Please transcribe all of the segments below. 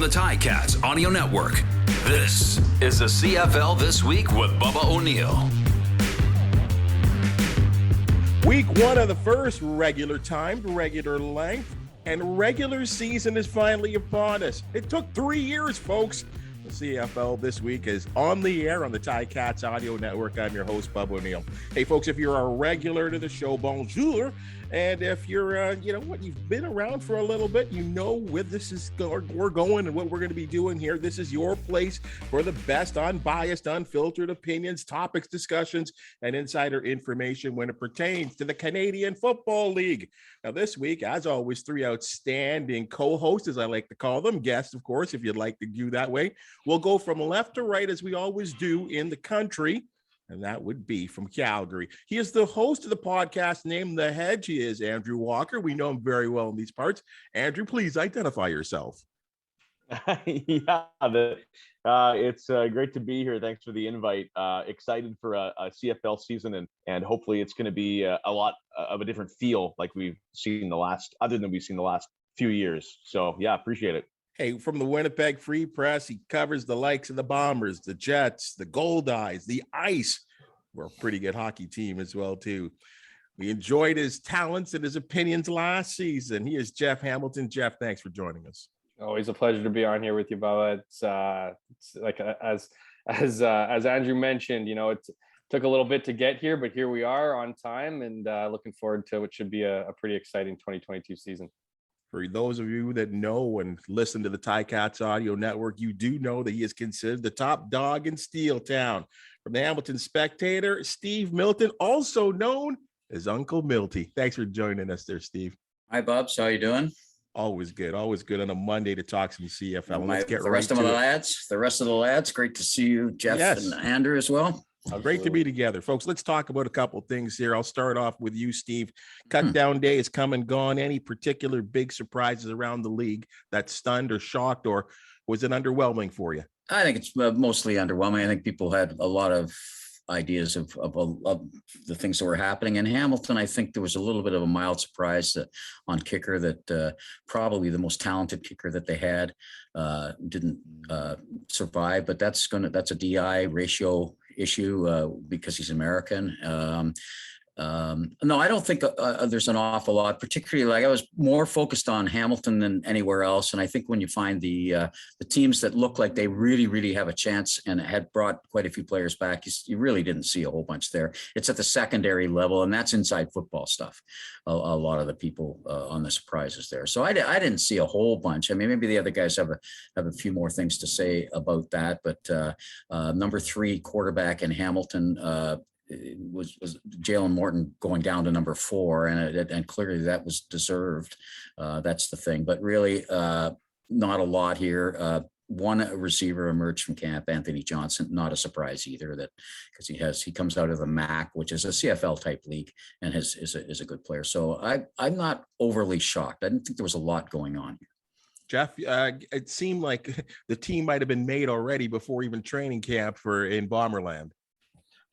the Ticats Audio Network. This is the CFL This Week with Bubba O'Neil. Week one of the first regular time, regular length, and regular season is finally upon us. It took 3 years, folks. The CFL This Week is on the air on the Ticats Audio Network. I'm your host, Bubba O'Neil. Hey, folks, if you're a regular to the show, bonjour. And if you're, you've been around for a little bit, you know where this is we're going and what we're going to be doing here. This is your place for the best unbiased, unfiltered opinions, topics, discussions, and insider information when it pertains to the Canadian Football League. Now, this week, as always, three outstanding co-hosts, as I like to call them, guests, of course, if you'd like to do that way. We'll go from left to right, as we always do in the country. And that would be from Calgary. He is the host of the podcast named The Hedge. He is Andrew Walker. We know him very well in these parts. Andrew, please identify yourself. It's great to be here. Thanks for the invite. Excited for a CFL season, and hopefully it's going to be a lot of a different feel like we've seen the last few years. So yeah, appreciate it. Hey, from the Winnipeg Free Press, he covers the likes of the Bombers, the Jets, the Gold Eyes, the Ice. We're a pretty good hockey team as well, too. We enjoyed his talents and his opinions last season. He is Jeff Hamilton. Jeff, thanks for joining us. Always a pleasure to be on here with you, Bubba. It's like as Andrew mentioned, it took a little bit to get here, but here we are on time, and looking forward to what should be a pretty exciting 2022 season. For those of you that know and listen to the Ticats Audio Network, you do know that he is considered the top dog in Steel Town. From the Hamilton Spectator, Steve Milton, also known as Uncle Milty. Thanks for joining us there, Steve. Hi, Bubs. How you doing? Always good on a Monday to talk some CFL. Let's get the rest of the lads. Great to see you, Jeff and Andrew as well. Great to be together, folks. Let's talk about a couple things here. I'll start off with you, Steve. Cut down day has come and gone. Any particular big surprises around the league that stunned or shocked, or was it underwhelming for you? I think it's mostly underwhelming. I think people had a lot of ideas of the things that were happening in Hamilton. I think there was a little bit of a mild surprise on kicker that probably the most talented kicker that they had didn't survive, but that's a DI ratio issue because he's American. No, I don't think there's an awful lot, particularly like I was more focused on Hamilton than anywhere else. And I think when you find the teams that look like they really, really have a chance and had brought quite a few players back, you really didn't see a whole bunch there. It's at the secondary level, and that's inside football stuff. A lot of the people on the surprises there. So I didn't see a whole bunch. I mean, maybe the other guys have a few more things to say about that. But number 3 quarterback in Hamilton, was Jalen Morton going down to number 4, and clearly that was deserved. That's the thing, but really not a lot here. One receiver emerged from camp, Anthony Johnson, not a surprise either, that because he comes out of the MAC, which is a CFL type league, and is a good player. So I'm not overly shocked. I didn't think there was a lot going on here. Jeff, it seemed like the team might have been made already before even training camp in Bomberland.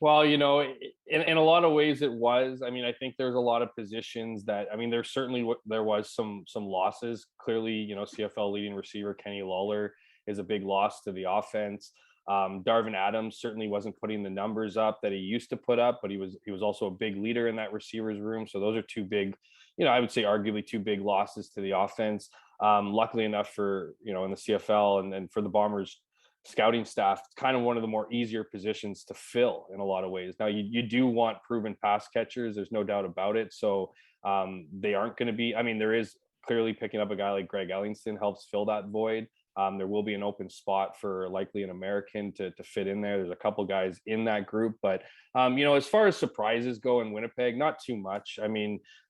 Well, in a lot of ways it was. I mean, I think there's a lot of positions that, there was some losses. Clearly, CFL leading receiver Kenny Lawler is a big loss to the offense. Darvin Adams certainly wasn't putting the numbers up that he used to put up, but he was also a big leader in that receivers room. So those are two big, I would say arguably two big losses to the offense. Luckily enough for, in the CFL and for the Bombers scouting staff, it's kind of one of the more easier positions to fill in a lot of ways. Now you do want proven pass catchers. There's no doubt about it. So they aren't going to be, there is clearly picking up a guy like Greg Ellingston helps fill that void. There will be an open spot for likely an American to fit in there. There's a couple guys in that group, but as far as surprises go in Winnipeg, not too much.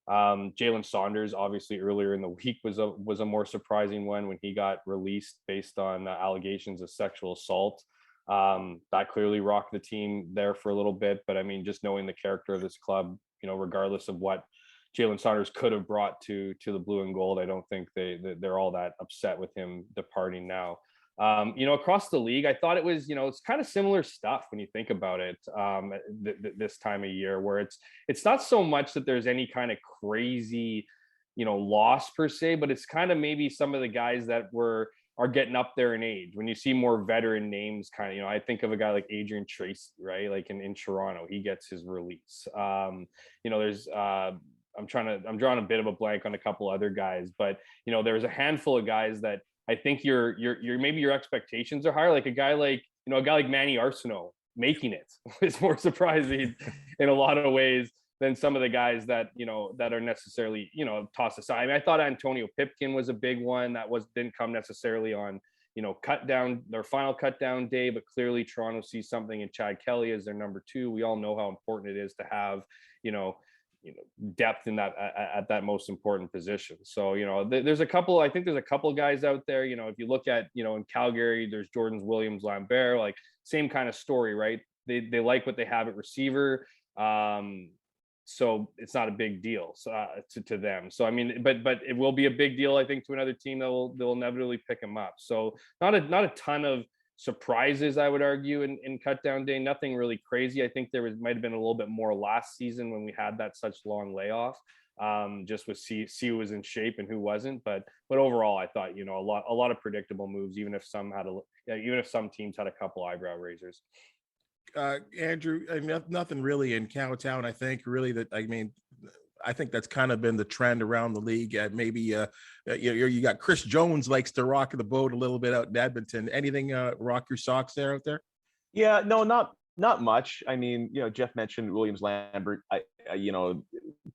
Jalen Saunders, obviously earlier in the week was a more surprising one when he got released based on allegations of sexual assault. That clearly rocked the team there for a little bit, but just knowing the character of this club, regardless of what Jalen Saunders could have brought to the blue and gold, I don't think they're all that upset with him departing now. Across the league, I thought it was, it's kind of similar stuff when you think about it this time of year, where it's not so much that there's any kind of crazy, loss per se, but it's kind of maybe some of the guys that were are getting up there in age. When you see more veteran names, kind of, I think of a guy like Adrian Tracy, right? Like in Toronto, he gets his release. There's I'm drawing a bit of a blank on a couple other guys, but there's a handful of guys that I think your maybe your expectations are higher. Like a guy like Manny Arsenault making it is more surprising in a lot of ways than some of the guys that that are necessarily tossed aside. I mean, I thought Antonio Pipkin was a big one that didn't come necessarily on their final cut down day, but clearly Toronto sees something in Chad Kelly as their number 2. We all know how important it is to have depth in that at that most important position. So there's a couple of guys out there. If you look at in Calgary, there's Jordan Williams Lambert, like same kind of story, right? They like what they have at receiver. So it's not a big deal to them. So I mean, but it will be a big deal, I think, to another team they'll inevitably pick him up. So not a ton of surprises, I would argue, in cut down day. Nothing really crazy. I think might have been a little bit more last season when we had that such long layoff. Just with see who was in shape and who wasn't. But overall, I thought a lot of predictable moves, even if some teams had a couple eyebrow raisers. Andrew, nothing really in Cowtown. I think that's kind of been the trend around the league. Maybe you got Chris Jones likes to rock the boat a little bit out in Edmonton. Anything rock your socks there out there? Yeah, no, not much. I mean, Jeff mentioned Williams Lambert.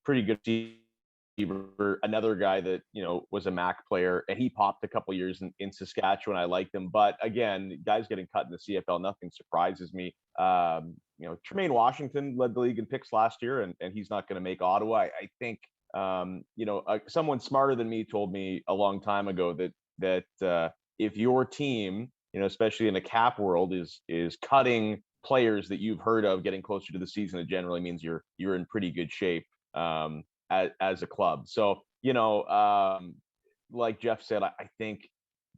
Pretty good receiver. Another guy that was a MAC player, and he popped a couple years in Saskatchewan. I liked him, but again, guys getting cut in the CFL, nothing surprises me. Tremaine Washington led the league in picks last year, and he's not going to make Ottawa. I think someone smarter than me told me a long time ago that if your team, especially in the cap world, is cutting players that you've heard of getting closer to the season, it generally means you're in pretty good shape as a club. So like Jeff said, I think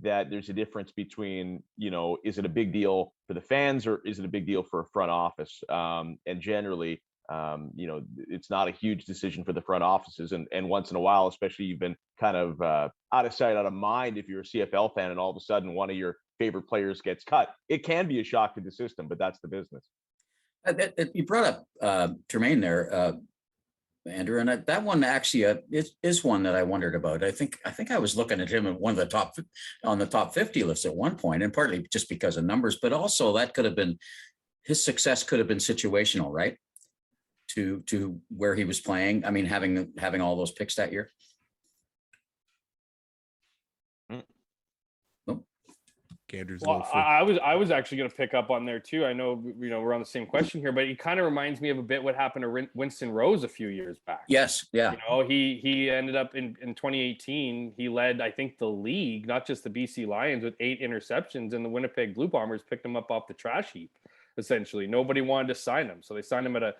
that there's a difference between is it a big deal for the fans or is it a big deal for a front office? And generally, it's not a huge decision for the front offices. And once in a while, especially, you've been kind of out of sight, out of mind if you're a CFL fan and all of a sudden one of your favorite players gets cut. It can be a shock to the system, but that's the business. You brought up Tremaine there, Andrew, and that one actually is one that I wondered about. I think I was looking at him at one of the top 50 lists at one point, and partly just because of numbers, but also that could have been his success could have been situational, right? To where he was playing. I mean, having all those picks that year. Well, I was actually going to pick up on there too. I know we're on the same question here, but it kind of reminds me of a bit what happened to Winston Rose a few years back. Yes, yeah. He ended up in 2018. He led, I think, the league, not just the BC Lions, with 8 interceptions, and the Winnipeg Blue Bombers picked him up off the trash heap. Essentially, nobody wanted to sign him, so they signed him at a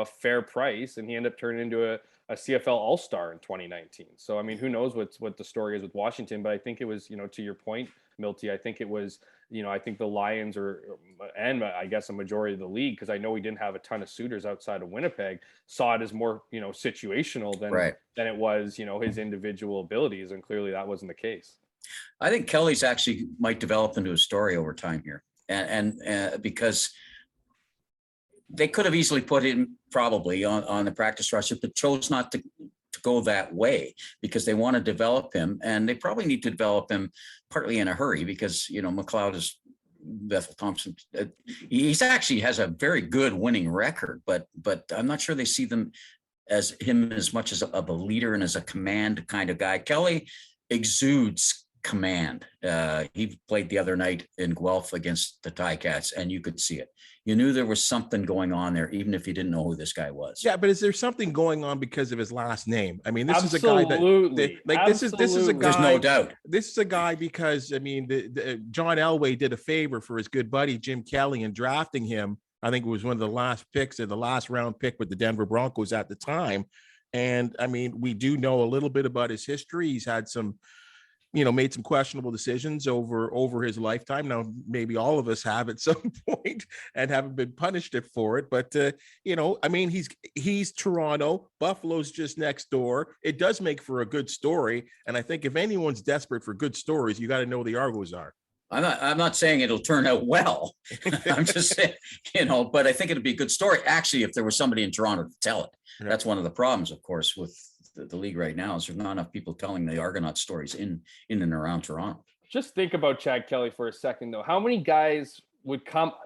fair price, and he ended up turning into a CFL All-Star in 2019. So I mean, who knows what the story is with Washington? But I think it was, to your point, Milty, I think it was, I think the Lions and I guess a majority of the league, because I know he didn't have a ton of suitors outside of Winnipeg, saw it as more, situational than it was, his individual abilities. And clearly that wasn't the case. I think Kelly's actually might develop into a story over time here. And because they could have easily put him probably on the practice roster, but chose not to go that way because they want to develop him, and they probably need to develop him partly in a hurry because McLeod is Bethel Thompson. He's actually has a very good winning record, but I'm not sure they see him as much as of a leader and as a command kind of guy. Kelly exudes command. He played the other night in Guelph against the Ticats, and you could see it. You knew there was something going on there, even if you didn't know who this guy was. Yeah, but is there something going on because of his last name? I mean, this Absolutely. is a guy that this is a guy. There's no doubt. This is a guy because I mean, John Elway did a favor for his good buddy Jim Kelly in drafting him. I think it was one of the last picks, or the last round pick with the Denver Broncos at the time. And I mean, we do know a little bit about his history. He's had some made some questionable decisions over his lifetime. Now, maybe all of us have at some point and haven't been punished for it. But, he's Toronto. Buffalo's just next door. It does make for a good story. And I think if anyone's desperate for good stories, you got to know the Argos are. I'm not saying it'll turn out well. I'm just saying, but I think it'd be a good story. Actually, if there was somebody in Toronto to tell it. Yeah. That's one of the problems, of course, with the league right now is there's not enough people telling the Argonaut stories in and around Toronto. Just think about Chad Kelly for a second, though. How many guys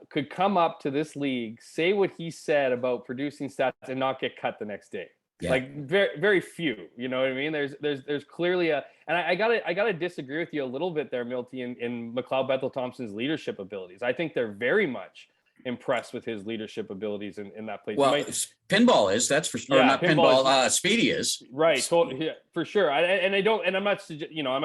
could come up to this league, say what he said about producing stats and not get cut the next day? Yeah. Like very, very few, you know what I mean? There's clearly and I gotta disagree with you a little bit there, Milty, in McLeod Bethel Thompson's leadership abilities. I think they're very much impressed with his leadership abilities in that place. Well, pinball is, that's for sure. Not pinball. Speedy is, right? Totally, yeah, for sure. I'm not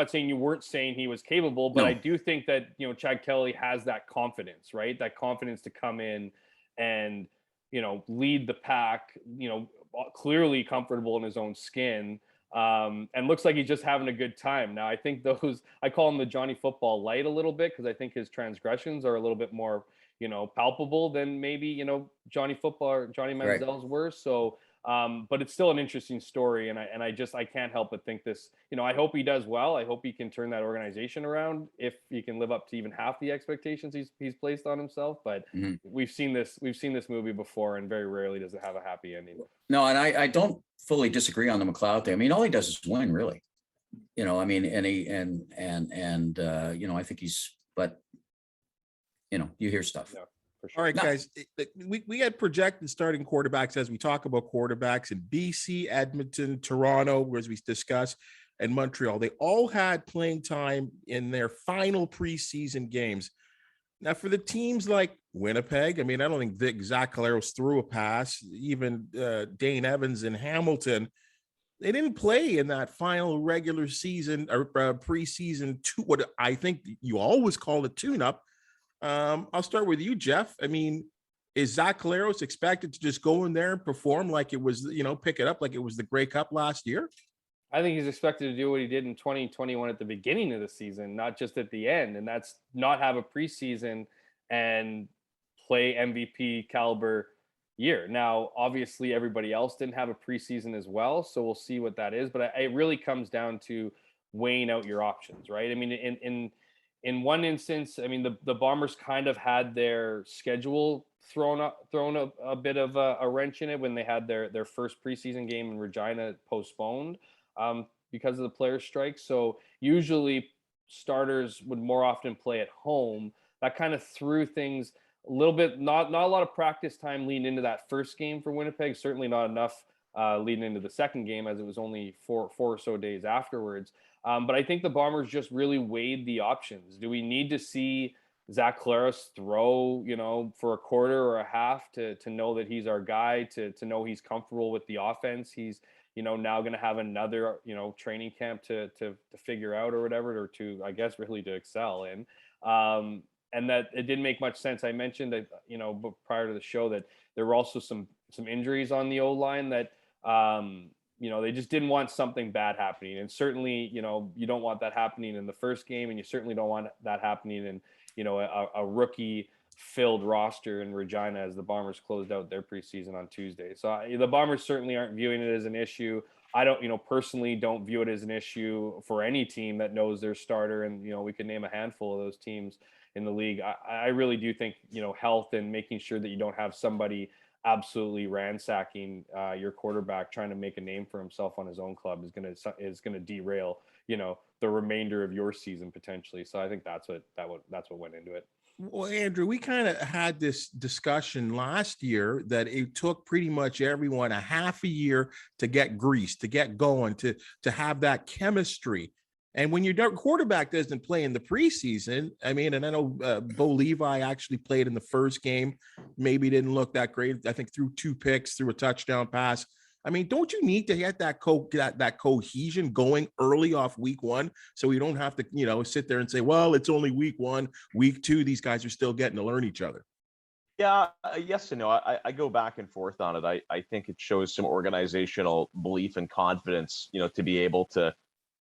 saying you weren't saying he was capable, but no. I do think that Chad Kelly has that confidence, right? That confidence to come in and lead the pack. Clearly comfortable in his own skin, and looks like he's just having a good time. Now, I think I call him the Johnny Football light a little bit because I think his transgressions are a little bit more palpable than maybe Johnny Football or Johnny Manziel's were. So but it's still an interesting story, and I can't help but think this. I hope he does well. I hope he can turn that organization around if he can live up to even half the expectations he's placed on himself. But we've seen this movie before, and very rarely does it have a happy ending. No, and I don't fully disagree on the McLeod thing. I mean, all he does is win, really. I think he's, but you hear stuff. Yeah. Sure. All right, guys, we had projected starting quarterbacks as we talk about quarterbacks in BC, Edmonton, Toronto, as we discussed, and Montreal. They all had playing time in their final preseason games. Now, for the teams like Winnipeg, I don't think Zach Collaros threw a pass. Even Dane Evans in Hamilton, they didn't play in that final regular season or preseason what I think you always call a tune-up. I'll start with you, Jeff. Is Zach Collaros expected to just go in there and perform like it was, pick it up like it was the Grey Cup last year? I think he's expected to do what he did in 2021 at the beginning of the season, not just at the end. And that's not have a preseason and play MVP caliber year. Now, obviously, everybody else didn't have a preseason as well, so we'll see what that is. But it really comes down to weighing out your options, right? In one instance, the Bombers kind of had their schedule thrown a bit of a wrench in it when they had their first preseason game in Regina postponed because of the players' strike. So usually starters would more often play at home. That kind of threw things a little bit, not a lot of practice time leading into that first game for Winnipeg, certainly not enough leading into the second game, as it was only four or so days afterwards. But I think the Bombers just really weighed the options. Do we need to see Zach Collaros throw, for a quarter or a half to know that he's our guy, to know he's comfortable with the offense? He's, now going to have another, training camp to figure out or whatever, or to, I guess, really to excel in. And that it didn't make much sense. I mentioned that, prior to the show, that there were also some injuries on the O-line that, they just didn't want something bad happening. And certainly, you don't want that happening in the first game, and you certainly don't want that happening in, a rookie filled roster in Regina as the Bombers closed out their preseason on Tuesday. So the Bombers certainly aren't viewing it as an issue. I don't, personally don't view it as an issue for any team that knows their starter. And, we could name a handful of those teams in the league. I really do think, health and making sure that you don't have somebody absolutely ransacking your quarterback trying to make a name for himself on his own club is going to derail the remainder of your season potentially. So I think that's what went into it. Well, Andrew, we kind of had this discussion last year that it took pretty much everyone a half a year to get greased, to get going, to have that chemistry. And when your quarterback doesn't play in the preseason, and I know Bo Levi actually played in the first game, maybe didn't look that great. I think threw 2 picks, threw a touchdown pass. Don't you need to get that cohesion going early off week 1 so we don't have to, sit there and say, well, it's only week 1, week 2, these guys are still getting to learn each other? Yeah, yes and no. I go back and forth on it. I think it shows some organizational belief and confidence, to be able to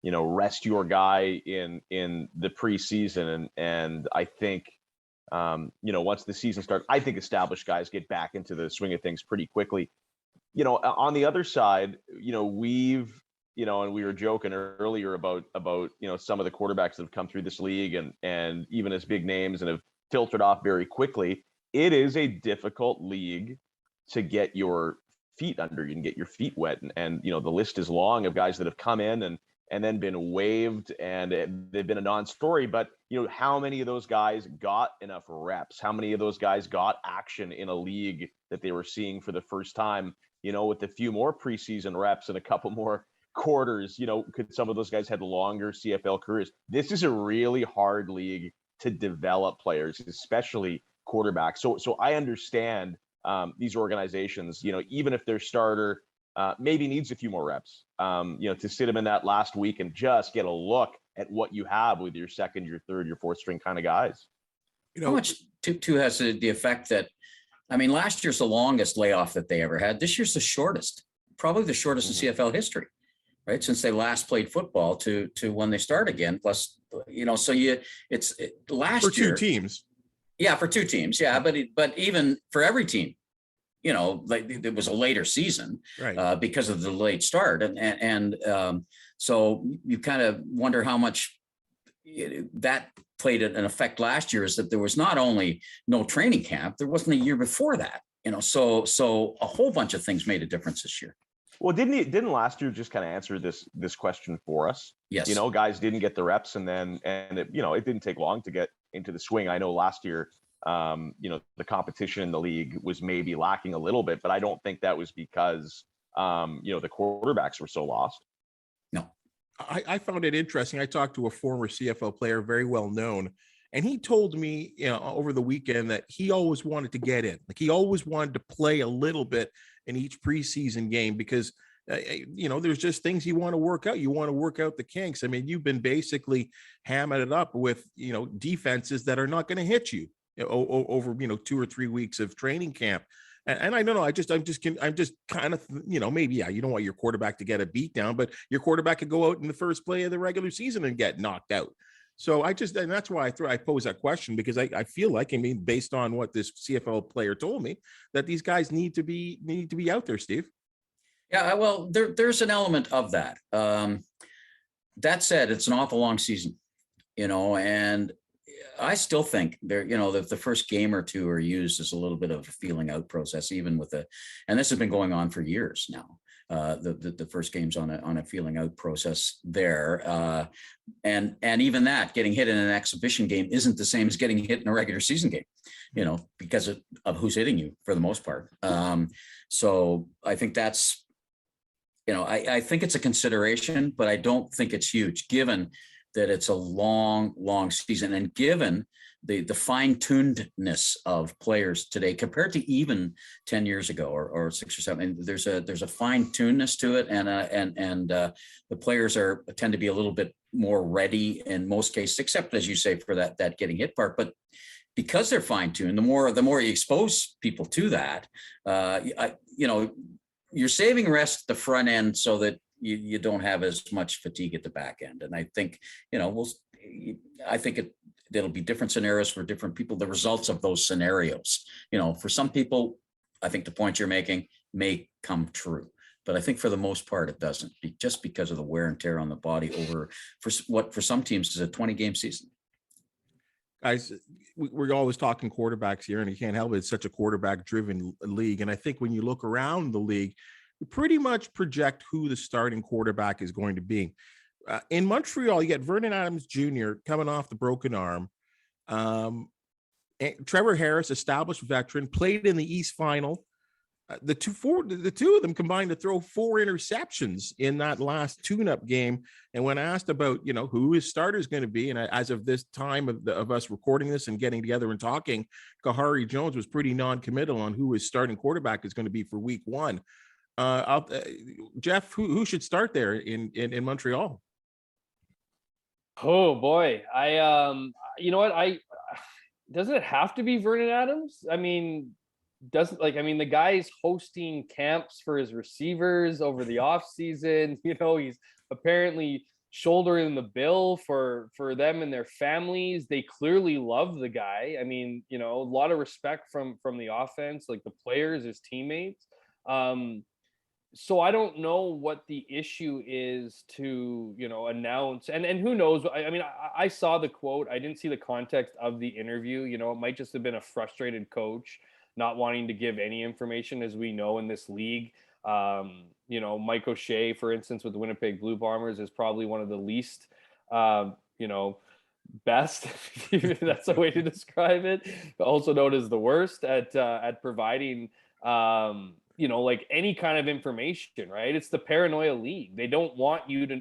rest your guy in the preseason. And I think, once the season starts, I think established guys get back into the swing of things pretty quickly. On the other side, we've, and we were joking earlier about, some of the quarterbacks that have come through this league and even as big names and have filtered off very quickly. It is a difficult league to get your feet under you and get your feet wet. And the list is long of guys that have come in and then been waived and they've been a non-story. But, how many of those guys got enough reps? How many of those guys got action in a league that they were seeing for the first time, with a few more preseason reps and a couple more quarters, could some of those guys had longer CFL careers? This is a really hard league to develop players, especially quarterbacks. So I understand these organizations, even if their starter maybe needs a few more reps, to sit him in that last week and just get a look at what you have with your second, your third, your fourth string kind of guys. How much too has the effect that, last year's the longest layoff that they ever had. This year's the shortest, probably the shortest in CFL history, right? Since they last played football to when they start again. Plus, last for year. two teams. Yeah, for two teams. Yeah, but even for every team, it was a later season, right? Because of the late start, and so you kind of wonder how much that played an effect last year. Is that there was not only no training camp, there wasn't a year before that, so a whole bunch of things made a difference this year. Well, didn't last year just kind of answer this question for us? Yes. Guys didn't get the reps and it didn't take long to get into the swing. I know last year, the competition in the league was maybe lacking a little bit, but I don't think that was because, the quarterbacks were so lost. No. I found it interesting. I talked to a former CFL player, very well known, and he told me, over the weekend that he always wanted to get in. Like he always wanted to play a little bit in each preseason game because, there's just things you want to work out. You want to work out the kinks. You've been basically hamming it up with, defenses that are not going to hit you over, 2 or 3 weeks of training camp. And I don't know. I'm just kind of, maybe, you don't want your quarterback to get a beat down, but your quarterback could go out in the first play of the regular season and get knocked out. So and that's why I pose that question, because I feel like, based on what this CFL player told me, that these guys need to be out there, Steve. Yeah, well, there's an element of that. That said, it's an awful long season, and I still think the first game or two are used as a little bit of a feeling out process, even and this has been going on for years now. The first game's on a feeling out process there, and even that, getting hit in an exhibition game isn't the same as getting hit in a regular season game, because of who's hitting you for the most part. So I think that's, I think it's a consideration, but I don't think it's huge, given that it's a long season, and given the fine-tunedness of players today compared to even 10 years ago or 6 or 7. There's a fine-tunedness to it, and the players tend to be a little bit more ready in most cases, except, as you say, for that getting hit part. But because they're fine-tuned, the more you expose people to that, you're saving rest at the front end so that you don't have as much fatigue at the back end. And I think, I think it'll be different scenarios for different people, the results of those scenarios. For some people, I think the point you're making may come true, but I think for the most part, it doesn't, just because of the wear and tear on the body for some teams is a 20-game season. Guys, we're always talking quarterbacks here, and you can't help it. It's such a quarterback-driven league. And I think when you look around the league, you pretty much project who the starting quarterback is going to be. In Montreal, you get Vernon Adams Jr. coming off the broken arm. Trevor Harris, established veteran, played in the East Final. The two of them combined to throw 4 interceptions in that last tune-up game. And when asked about, who his starter is going to be, and as of this time of us recording this and getting together and talking, Kahari Jones was pretty non-committal on who his starting quarterback is going to be for week 1. Jeff, who should start there in Montreal? Oh boy, doesn't it have to be Vernon Adams? The guy's hosting camps for his receivers over the off season. He's apparently shouldering the bill for them and their families. They clearly love the guy. I mean, a lot of respect from the offense, like the players, his teammates. So I don't know what the issue is to, announce, and who knows? I mean, I saw the quote. I didn't see the context of the interview. It might just have been a frustrated coach not wanting to give any information, as we know in this league. Mike O'Shea, for instance, with the Winnipeg Blue Bombers, is probably one of the least, best, if that's a way to describe it, also known as the worst at providing, like any kind of information, right? It's the paranoia league. They don't want you to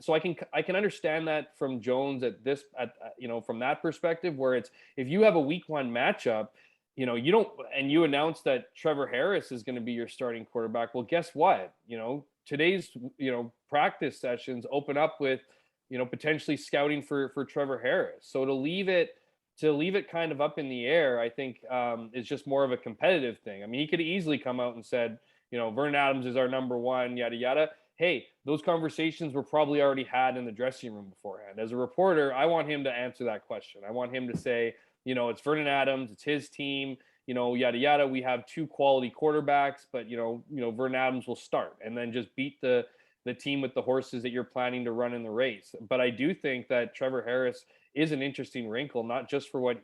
so I can understand that from Jones from that perspective, where it's, if you have a week 1 matchup, you don't, and you announce that Trevor Harris is going to be your starting quarterback. Well, guess what? Today's, practice sessions open up with, potentially scouting for Trevor Harris. So to leave it kind of up in the air, I think is just more of a competitive thing. I mean, he could easily come out and said, Vernon Adams is our number 1, yada, yada. Hey, those conversations were probably already had in the dressing room beforehand. As a reporter, I want him to answer that question. I want him to say, it's Vernon Adams, it's his team, yada, yada. We have 2 quality quarterbacks, but, Vernon Adams will start, and then just beat the team with the horses that you're planning to run in the race. But I do think that Trevor Harris is an interesting wrinkle, not just for what,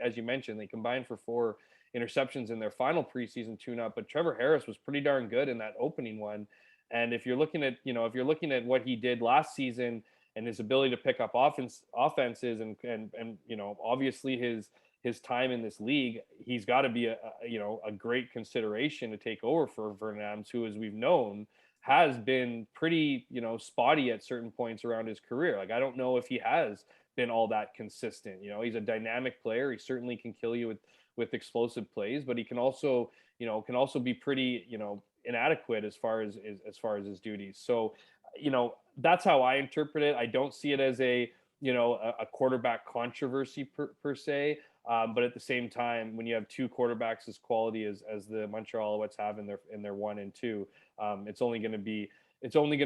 as you mentioned, they combined for 4 interceptions in their final preseason tune-up, but Trevor Harris was pretty darn good in that opening one. And if you're looking at, what he did last season and his ability to pick up offenses and obviously his time in this league, he's got to be a great consideration to take over for Vernon Adams, who, as we've known, has been pretty, spotty at certain points around his career. Like, I don't know if he has been all that consistent. He's a dynamic player. He certainly can kill you with explosive plays, but he can also be pretty, inadequate as far as his duties. So, that's how I interpret it. I don't see it as a quarterback controversy per se. But at the same time, when you have 2 quarterbacks as quality as the Montreal Alouettes have in their 1 and 2, it's only going to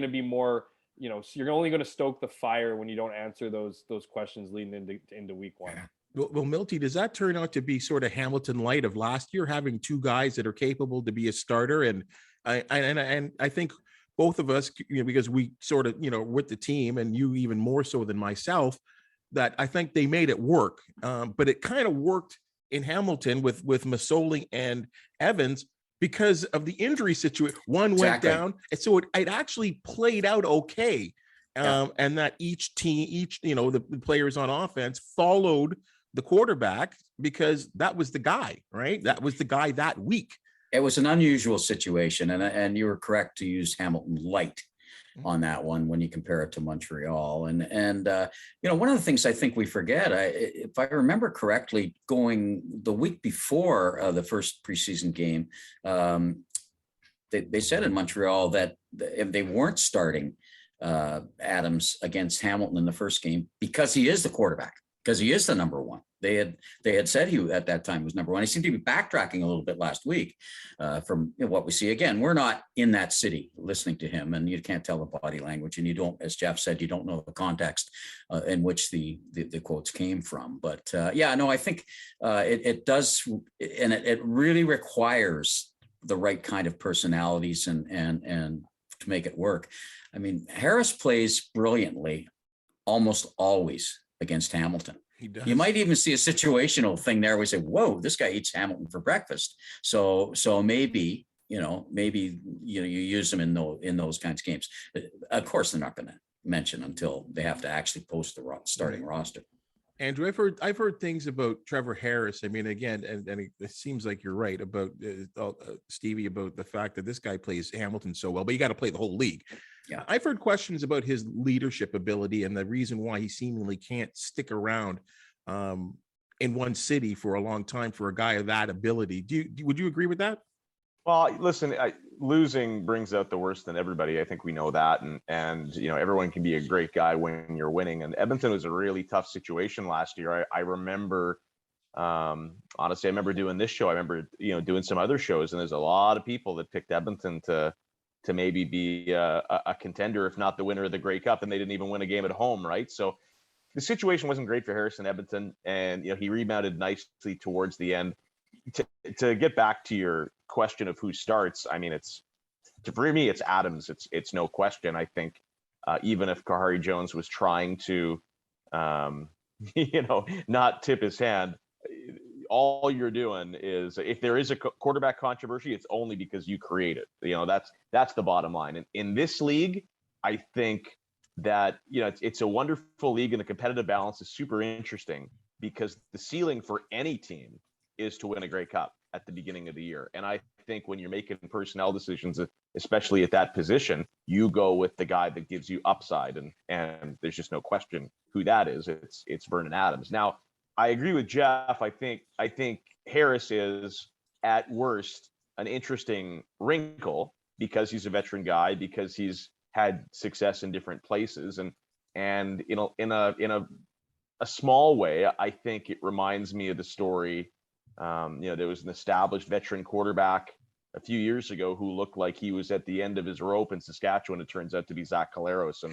be more, you're only going to stoke the fire when you don't answer those questions leading into week 1. Well, Milty, does that turn out to be sort of Hamilton light of last year, having 2 guys that are capable to be a starter? And I think both of us, because we sort of, with the team, and you even more so than myself, that I think they made it work. But it kind of worked in Hamilton with Masoli and Evans because of the injury situation. One went down, and so it actually played out okay. And that each team, the players on offense followed the quarterback because that was the guy, right? That was the guy that week. It was an unusual situation, and you were correct to use Hamilton light on that one when you compare it to Montreal. And one of the things I think we forget, if I remember correctly, going the week before the first preseason game, they said in Montreal that if they weren't starting Adams against Hamilton in the first game because he is the quarterback, because he is the number 1. They had said he at that time was number 1. He seemed to be backtracking a little bit last week from what we see. Again, we're not in that city listening to him, and you can't tell the body language, and you don't, as Jeff said, you don't know the context in which the quotes came from. But I think it does, and it really requires the right kind of personalities and to make it work. I mean, Harris plays brilliantly almost always against Hamilton. You might even see a situational thing there where we say, whoa, this guy eats Hamilton for breakfast. So maybe you use them in those kinds of games. Of course, they're not going to mention until they have to actually post the starting roster. Andrew, I've heard things about Trevor Harris. I mean, again, and it seems like you're right about Stevie, about the fact that this guy plays Hamilton so well, but you got to play the whole league. Yeah, I've heard questions about his leadership ability and the reason why he seemingly can't stick around in one city for a long time for a guy of that ability. Would you agree with that? Well, listen, losing brings out the worst in everybody. I think we know that. And everyone can be a great guy when you're winning. And Edmonton was a really tough situation last year. I remember, honestly, I remember doing this show. I remember, doing some other shows. And there's a lot of people that picked Edmonton to to maybe be a contender, if not the winner of the Grey Cup, and they didn't even win a game at home, right? So the situation wasn't great for Harris in Edmonton, and he rebounded nicely towards the end. To get back to your question of who starts, I mean, for me, it's Adams. It's no question. I think even if Kahari Jones was trying to, not tip his hand, all you're doing is, if there is a quarterback controversy, it's only because you create it. That's the bottom line. And in this league, I think that it's a wonderful league, and the competitive balance is super interesting, because the ceiling for any team is to win a Grey Cup at the beginning of the year. And I think when you're making personnel decisions, especially at that position, you go with the guy that gives you upside, and there's just no question who that is. It's Vernon Adams. Now, I agree with Jeff. I think Harris is at worst an interesting wrinkle, because he's a veteran guy, because he's had success in different places, and in a small way, I think it reminds me of the story. There was an established veteran quarterback a few years ago who looked like he was at the end of his rope in Saskatchewan. It turns out to be Zach Collaros,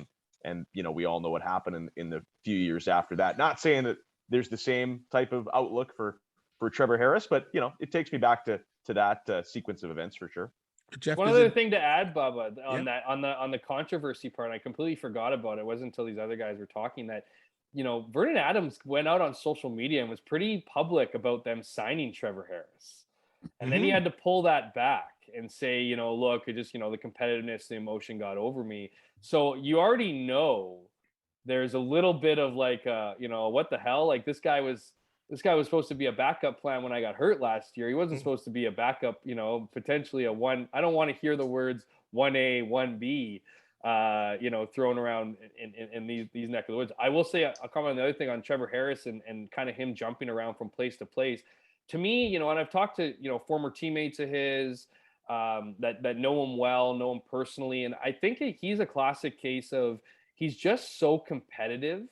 and we all know what happened in the few years after that. Not saying that there's the same type of outlook for Trevor Harris, but it takes me back to that sequence of events for sure. Jeff, one other thing to add, Bubba, on the controversy part, I completely forgot about it. It wasn't until these other guys were talking that Vernon Adams went out on social media and was pretty public about them signing Trevor Harris, and then he had to pull that back and say, look, it just the competitiveness, the emotion got over me. So you already know there's a little bit of like, what the hell? Like, this guy was supposed to be a backup plan when I got hurt last year. He wasn't supposed to be a backup, potentially a one. I don't want to hear the words 1A, 1B, thrown around in these neck of the woods. I will say, I'll comment on the other thing on Trevor Harris and kind of him jumping around from place to place. To me, and I've talked to, former teammates of his that know him well, know him personally. And I think he's a classic case of, he's just so competitive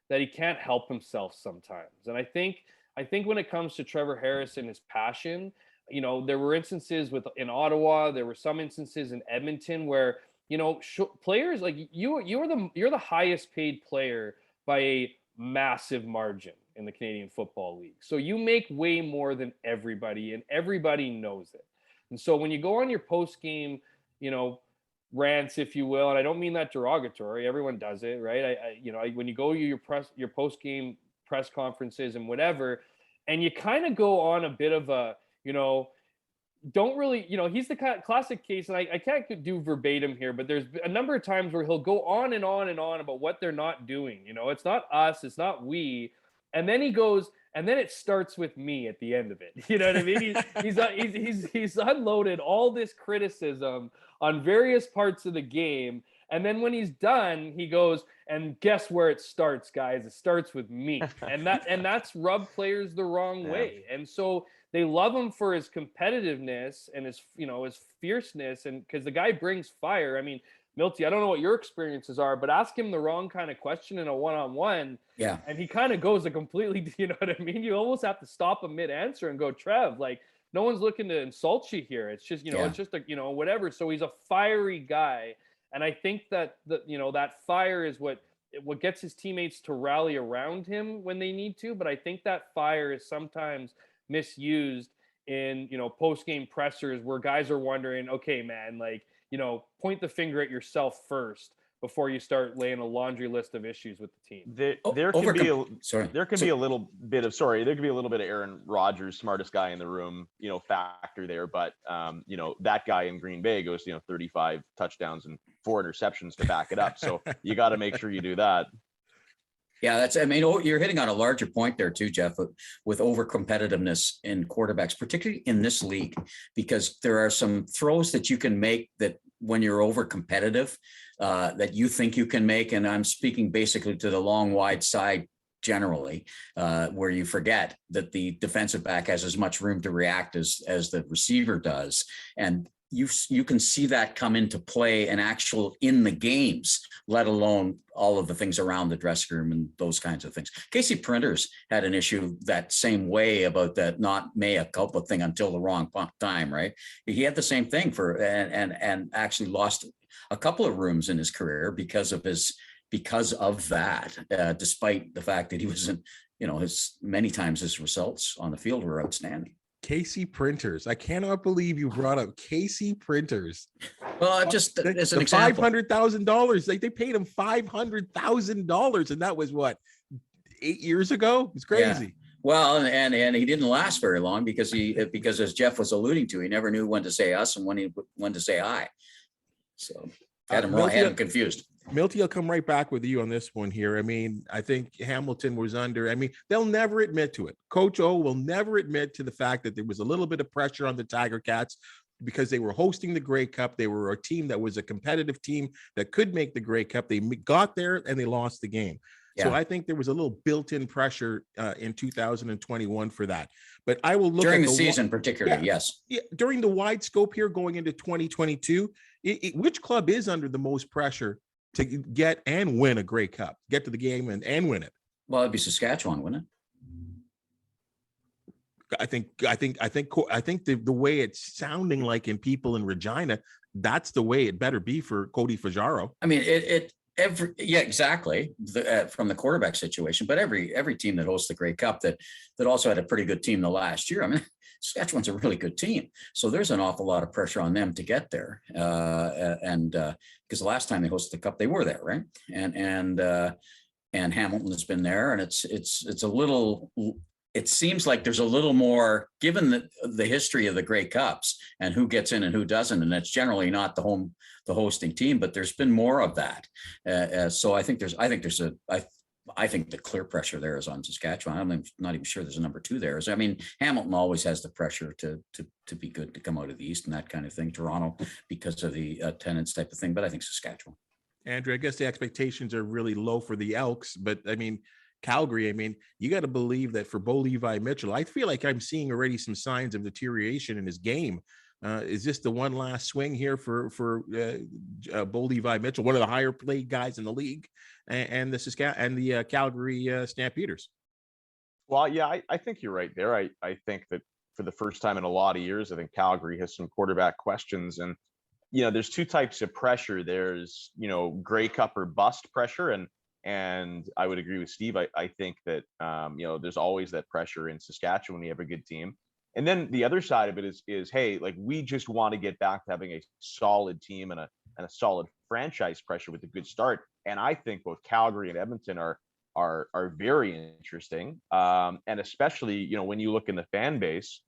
that he can't help himself sometimes. And I think when it comes to Trevor Harris and his passion, there were instances in Ottawa, there were some instances in Edmonton where, players like you're the highest paid player by a massive margin in the Canadian Football League. So you make way more than everybody, and everybody knows it. And so when you go on your post-game, rants, if you will, and I don't mean that derogatory, everyone does it, right? When you go to your post-game press conferences and whatever, and you kind of go on a bit of a, don't really, he's the classic case, and I can't do verbatim here, but there's a number of times where he'll go on and on and on about what they're not doing. It's not us, it's not we. And then he goes, and then it starts with me at the end of it. You know what I mean? He's unloaded all this criticism on various parts of the game. And then when he's done, he goes, and guess where it starts, guys? It starts with me. And that's rubbed players the wrong way. And so they love him for his competitiveness and his fierceness. And because the guy brings fire. I mean, Milty, I don't know what your experiences are, but ask him the wrong kind of question in a one-on-one. Yeah. And he kind of goes a completely, you know what I mean? You almost have to stop him mid-answer and go, Trev, like, no one's looking to insult you here. It's just, it's just a, whatever. So he's a fiery guy. And I think that that fire is what gets his teammates to rally around him when they need to. But I think that fire is sometimes misused in, post-game pressers where guys are wondering, okay, man, like, point the finger at yourself first before you start laying a laundry list of issues with the team. There can be a little bit of Aaron Rodgers, smartest guy in the room, factor there. But, that guy in Green Bay goes, 35 touchdowns and 4 interceptions to back it up. So you got to make sure you do that. Yeah, you're hitting on a larger point there too, Jeff, with over competitiveness in quarterbacks, particularly in this league, because there are some throws that you can make that when you're over competitive, that you think you can make. And I'm speaking basically to the long, wide side generally, where you forget that the defensive back has as much room to react as the receiver does. And you can see that come into play and actual in the games, let alone all of the things around the dressing room and those kinds of things. Casey Printers had an issue that same way about that not mea culpa thing until the wrong time, right? He had the same thing and actually lost a couple of rooms in his career because of that, despite the fact that he was in, many times his results on the field were outstanding. Casey Printers. I cannot believe you brought up Casey Printers. Well, just as an example, $500,000. Like they paid him $500,000, and that was what, 8 years ago? It's crazy. Yeah. Well, and he didn't last very long because as Jeff was alluding to, he never knew when to say us and when to say I. So had him confused. Milty, I'll come right back with you on this one here. I mean, I think Hamilton was they'll never admit to it. Coach O will never admit to the fact that there was a little bit of pressure on the Tiger Cats because they were hosting the Grey Cup. They were a team that was a competitive team that could make the Grey Cup. They got there and they lost the game. Yeah. So I think there was a little built-in pressure in 2021 for that. But I will look during the season, particularly. Yes. Yeah, during the wide scope here going into 2022, which club is under the most pressure to get and win a Grey Cup, get to the game and win it? Well, it'd be Saskatchewan, wouldn't it? I think the way it's sounding like in people in Regina, that's the way it better be for Cody Fajardo. I mean, exactly. From the quarterback situation, but every team that hosts the Grey Cup that also had a pretty good team the last year. I mean, Saskatchewan's a really good team, so there's an awful lot of pressure on them to get there. And because the last time they hosted the Cup, they were there, right? And Hamilton has been there, and it's a little. It seems like there's a little more, given the history of the Grey Cups and who gets in and who doesn't, and that's generally not the hosting team, but there's been more of that. So I think I think the clear pressure there is on Saskatchewan. I'm not even sure there's a number two there. I mean, Hamilton always has the pressure to be good, to come out of the East and that kind of thing. Toronto because of the attendance type of thing, but I think Saskatchewan. Andrew, I guess the expectations are really low for the Elks, but I mean, Calgary, I mean, you got to believe that for Bo Levi Mitchell, I feel like I'm seeing already some signs of deterioration in his game. Is this the one last swing here for Bo Levi Mitchell, one of the higher paid guys in the league, and the Calgary Stampeders? Well, yeah, I think you're right there. I think that for the first time in a lot of years, I think Calgary has some quarterback questions, and there's two types of pressure. There's Grey Cup or bust pressure, and I would agree with Steve. I think that there's always that pressure in Saskatchewan when you have a good team. And then the other side of it is hey, like we just want to get back to having a solid team and a solid franchise pressure with a good start. And I think both Calgary and Edmonton are very interesting. And especially, when you look in the fan base,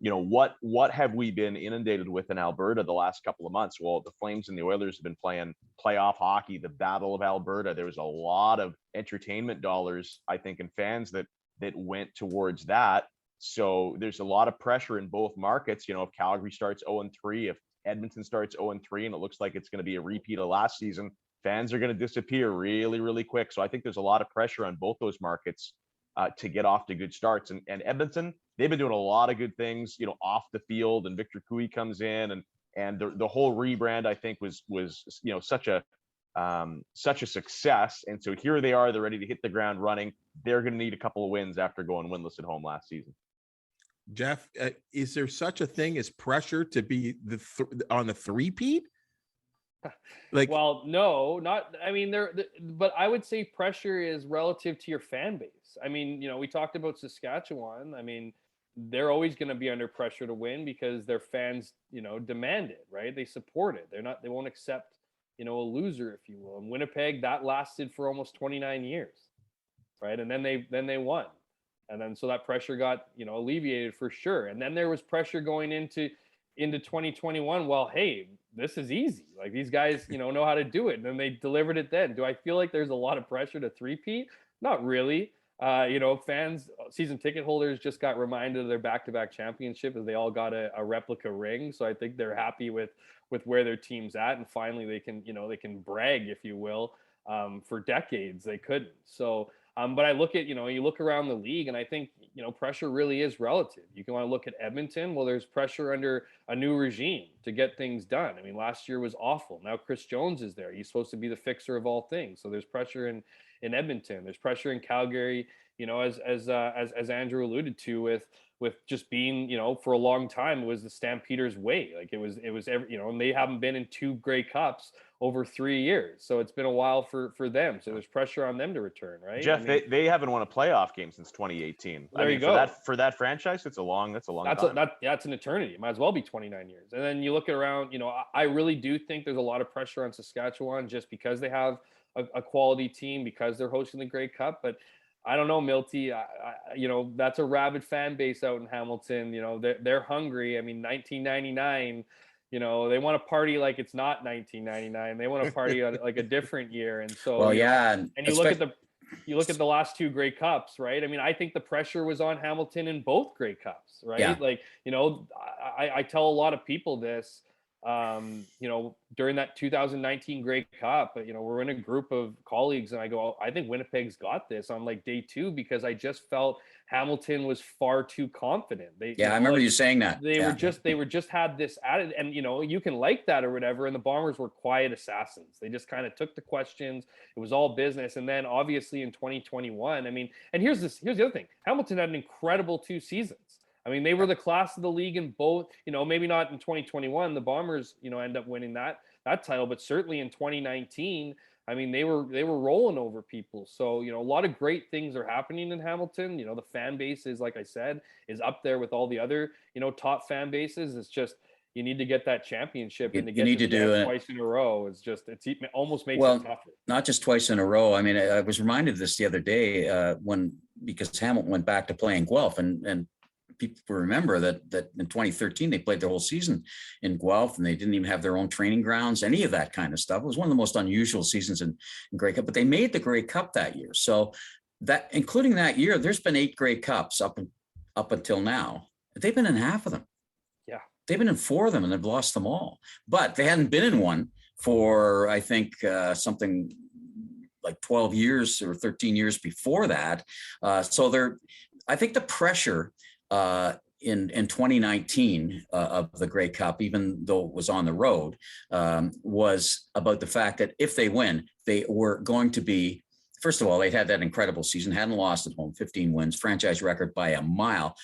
what have we been inundated with in Alberta the last couple of months? Well, the Flames and the Oilers have been playing playoff hockey, the Battle of Alberta. There was a lot of entertainment dollars, I think, and fans that went towards that. So there's a lot of pressure in both markets. If Calgary starts 0-3, if Edmonton starts 0-3, and it looks like it's going to be a repeat of last season, fans are going to disappear really, really quick. So I think there's a lot of pressure on both those markets to get off to good starts. And Edmonton, they've been doing a lot of good things, off the field, and Victor Cooey comes in, and the whole rebrand, I think, was such a success. And so here they are, they're ready to hit the ground running. They're going to need a couple of wins after going winless at home last season. Jeff, is there such a thing as pressure to be on the three-peat? Well, no, not. I mean, but I would say pressure is relative to your fan base. I mean, we talked about Saskatchewan. I mean, they're always going to be under pressure to win because their fans, demand it, right? They support it. They won't accept, a loser, if you will. In Winnipeg, that lasted for almost 29 years, right? And then they won. And then so that pressure got, alleviated for sure. And then there was pressure going into 2021. Well, hey, this is easy. Like these guys, know how to do it. And then they delivered it then. Do I feel like there's a lot of pressure to three-peat? Not really. Fans, season ticket holders just got reminded of their back-to-back championship as they all got a replica ring. So I think they're happy with where their team's at. And finally they can brag, if you will. For decades they couldn't. So but I look at, you look around the league, and I think, pressure really is relative. You can want to look at Edmonton. Well, there's pressure under a new regime to get things done. I mean, last year was awful. Now Chris Jones is there. He's supposed to be the fixer of all things. So there's pressure in Edmonton. There's pressure in Calgary. You know, as Andrew alluded to, with just being, you know, for a long time, it was the Stampeders' way. Like it was every, you know, and they haven't been in 2 Grey Cups over 3 years. So it's been a while for them. So there's pressure on them to return, right? Jeff, I mean, they haven't won a playoff game since 2018. There you go. For that franchise, that's a long time. That's an eternity. It might as well be 29 years. And then you look around, you know, I really do think there's a lot of pressure on Saskatchewan just because they have a quality team, because they're hosting the Grey Cup. But I don't know, Milty. You know, that's a rabid fan base out in Hamilton. You know, they're hungry. I mean, 1999. You know, they want to party like it's not 1999. They want to party like a different year. And so, well, yeah, and you look at the last 2 Grey Cups, right? I mean, I think the pressure was on Hamilton in both Grey Cups, right? Yeah. Like, you know, I tell a lot of people this. You know, during that 2019 Grey Cup, you know, we're in a group of colleagues and I go, I think Winnipeg's got this on like day 2, because I just felt Hamilton was far too confident. I remember you saying that. They were just had this added, and you know, you can like that or whatever. And the Bombers were quiet assassins. They just kind of took the questions. It was all business. And then obviously in 2021, I mean, and here's the other thing. Hamilton had an incredible 2 seasons. I mean, they were the class of the league in both, you know, maybe not in 2021. The Bombers, you know, end up winning that title, but certainly in 2019, I mean, they were rolling over people. So, you know, a lot of great things are happening in Hamilton. You know, the fan base is, like I said, is up there with all the other, you know, top fan bases. It's just, you need to get that championship, and to get to do it twice in a row is just, it almost makes it tougher. Not just twice in a row. I mean, I was reminded of this the other day because Hamilton went back to playing Guelph, and people remember that in 2013 they played their whole season in Guelph, and they didn't even have their own training grounds, any of that kind of stuff. It was one of the most unusual seasons in Grey Cup, but they made the Grey Cup that year. So that, including that year, there's been 8 Grey Cups up until now. They've been in half of them. Yeah, they've been in 4 of them, and they've lost them all. But they hadn't been in one for, I think, something like 12 years or 13 years before that. So I think the pressure in 2019 of the Grey Cup, even though it was on the road, was about the fact that if they win, they were going to be, first of all, they'd had that incredible season, hadn't lost at home, 15 wins, franchise record by a mile.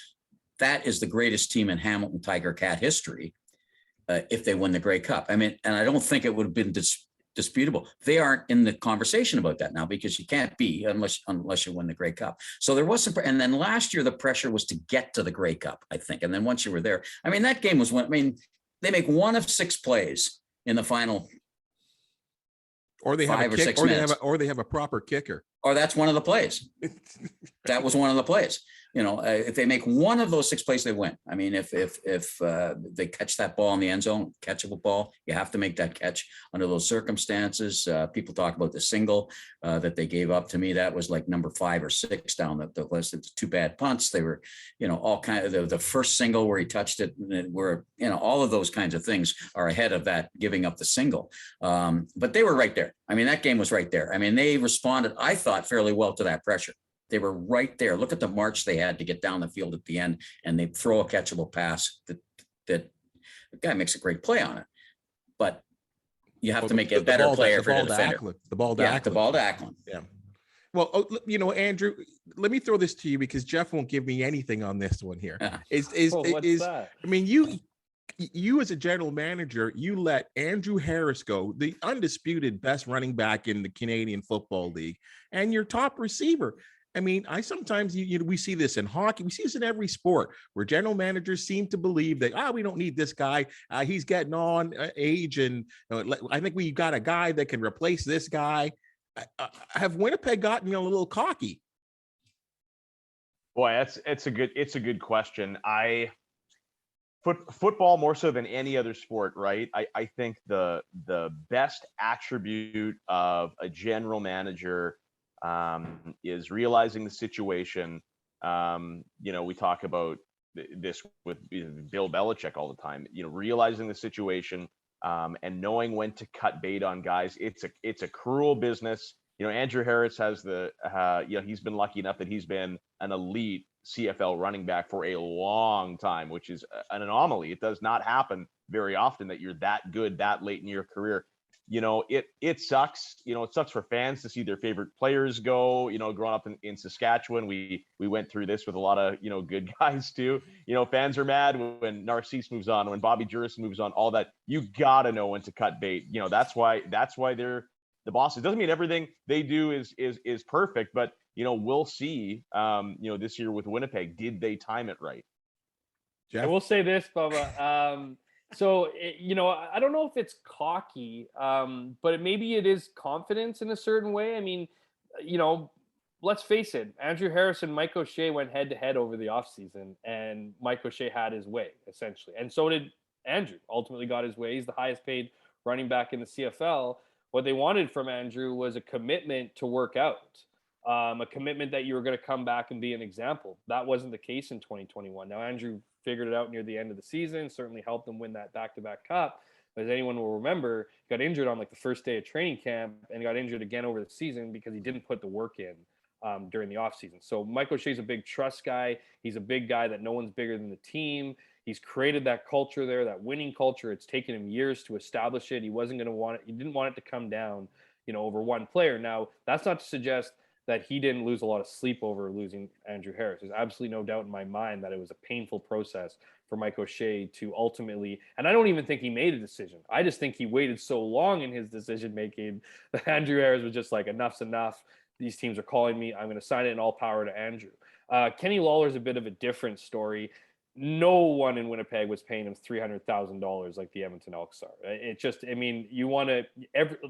That is the greatest team in Hamilton Tiger Cat history if they win the Grey Cup. I mean, and I don't think it would have been disputable. They aren't in the conversation about that now, because you can't be unless you win the Grey Cup. So there was some, and then last year the pressure was to get to the Grey Cup, I think. And then once you were there, I mean, that game was they make 1 of 6 plays in the final, or they have 5 or 6 minutes, or they have a proper kicker. Or that's one of the plays. That was one of the plays. You know, if they make 1 of those 6 plays, they win. I mean, if they catch that ball in the end zone, catchable ball, you have to make that catch under those circumstances. People talk about the single that they gave up. To me, that was like number 5 or 6 down the list. It's 2 bad punts. They were, you know, all kind of the first single where he touched it, where, you know, all of those kinds of things are ahead of that giving up the single. But they were right there. I mean, that game was right there. I mean, they responded, I thought, fairly well to that pressure. They were right there. Look at the march they had to get down the field at the end, and they throw a catchable pass that the guy makes a great play on it. But you have to make a better player for the defender. The ball to Acklin. The ball to Acklin. Yeah. Well, you know, Andrew, let me throw this to you, because Jeff won't give me anything on this one here. What's that? I mean, you as a general manager, you let Andrew Harris go, the undisputed best running back in the Canadian Football League, and your top receiver. I mean, sometimes we see this in hockey. We see this in every sport, where general managers seem to believe that, we don't need this guy. He's getting on age, and I think we got a guy that can replace this guy. Have Winnipeg gotten a little cocky? Boy, it's a good question. Football, more so than any other sport, right? I think the best attribute of a general manager is realizing the situation. You know, we talk about this with Bill Belichick all the time. You know, realizing the situation and knowing when to cut bait on guys. It's a cruel business. You know, Andrew Harris has he's been lucky enough that he's been an elite CFL running back for a long time, which is an anomaly. It does not happen very often that you're that good that late in your career. It sucks. It sucks for fans to see their favorite players go. Growing up in Saskatchewan, we went through this with a lot of good guys too. Fans are mad when Narcisse moves on, when Bobby Jurist moves on, all that. You gotta know when to cut bait. That's why they're the bosses. Doesn't mean everything they do is perfect, but we'll see. This year with Winnipeg, did they time it right? Jeff? I will say this, Bubba. So, I don't know if it's cocky, but maybe it is confidence in a certain way. I mean, let's face it. Andrew Harris and Mike O'Shea went head-to-head over the offseason, and Mike O'Shea had his way, essentially. And so did Andrew. Ultimately got his way. He's the highest paid running back in the CFL. What they wanted from Andrew was a commitment to work out, a commitment that you were going to come back and be an example. That wasn't the case in 2021. Now, Andrew figured it out near the end of the season, certainly helped them win that back-to-back cup. But as anyone will remember, got injured on the first day of training camp and got injured again over the season because he didn't put the work in during the offseason. So Mike O'Shea's a big trust guy. He's a big guy that no one's bigger than the team. He's created that culture there, that winning culture. It's taken him years to establish it. He wasn't going to want it. He didn't want it to come down, over one player. Now, that's not to suggest that he didn't lose a lot of sleep over losing Andrew Harris. There's absolutely no doubt in my mind that it was a painful process for Mike O'Shea to ultimately, and I don't even think he made a decision. I just think he waited so long in his decision-making that Andrew Harris was just like, enough's enough. These teams are calling me. I'm going to sign it in all power to Andrew. Kenny Lawler's a bit of a different story. No one in Winnipeg was paying him $300,000 like the Edmonton Elks are. It just, you want to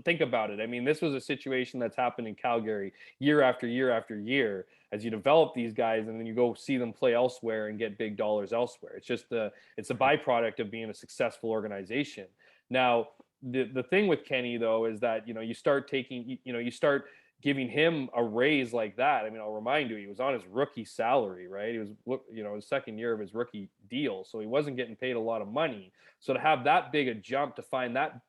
think about it. This was a situation that's happened in Calgary year after year after year as you develop these guys and then you go see them play elsewhere and get big dollars elsewhere. It's just it's a byproduct of being a successful organization. Now, the thing with Kenny though is that, you start giving him a raise like that. I'll remind you, he was on his rookie salary, right? He was, his second year of his rookie deal. So he wasn't getting paid a lot of money. So to have that big a jump, to find that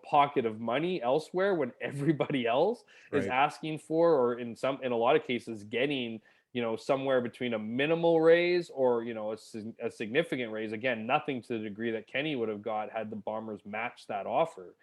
pocket of money elsewhere when everybody else is asking for, or in a lot of cases getting, somewhere between a minimal raise or, a significant raise. Again, nothing to the degree that Kenny would have got had the Bombers matched that offer.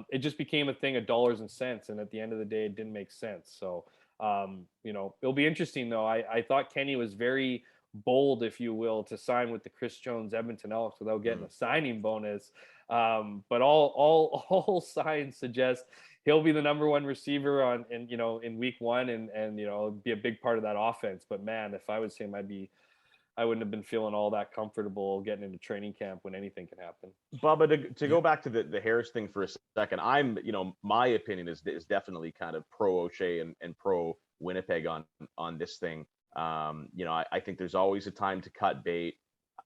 It just became a thing of dollars and cents. And at the end of the day, it didn't make sense. So, it'll be interesting though. I thought Kenny was very bold, if you will, to sign with the Chris Jones Edmonton Elks without getting a signing bonus. But all signs suggest he'll be the number one receiver in week one and be a big part of that offense. But man, if I was him, I wouldn't have been feeling all that comfortable getting into training camp when anything can happen. Bubba, to go back to the Harris thing for a second, my opinion is definitely kind of pro O'Shea and pro Winnipeg on this thing. I think there's always a time to cut bait.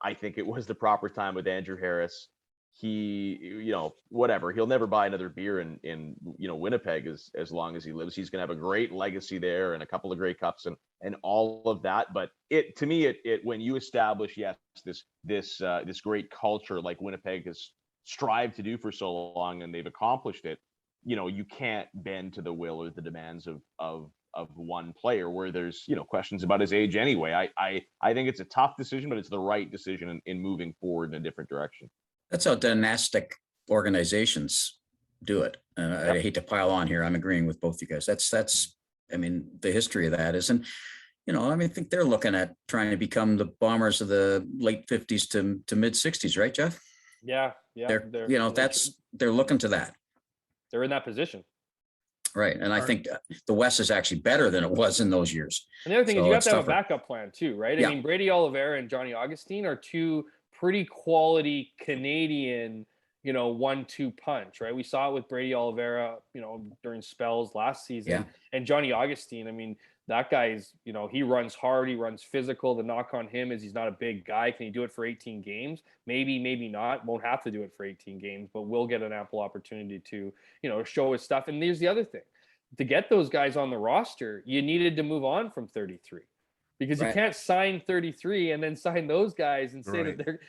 I think it was the proper time with Andrew Harris. He, whatever, he'll never buy another beer in Winnipeg as long as he lives. He's going to have a great legacy there and a couple of great cups and all of that. But to me, when you establish, yes, this great culture like Winnipeg has strived to do for so long and they've accomplished it, you can't bend to the will or the demands of one player where there's, questions about his age anyway. I think it's a tough decision, but it's the right decision in moving forward in a different direction. That's how dynastic organizations do it. And I hate to pile on here. I'm agreeing with both you guys. That's the history of that is, and I think they're looking at trying to become the Bombers of the late 50s to mid 60s, right, Jeff? Yeah. They're looking to that. They're in that position. Right. And I think the West is actually better than it was in those years. And the other thing is you have to have a backup plan too, right? I mean, Brady Oliveira and Johnny Augustine are two pretty quality Canadian, 1-2 punch, right? We saw it with Brady Oliveira, during spells last season. Yeah. And Johnny Augustine, that guy's, he runs hard, he runs physical. The knock on him is he's not a big guy. Can he do it for 18 games? Maybe not. Won't have to do it for 18 games, but will get an ample opportunity to, show his stuff. And there's the other thing. To get those guys on the roster, you needed to move on from 33. Because you can't sign 33 and then sign those guys and say that they're,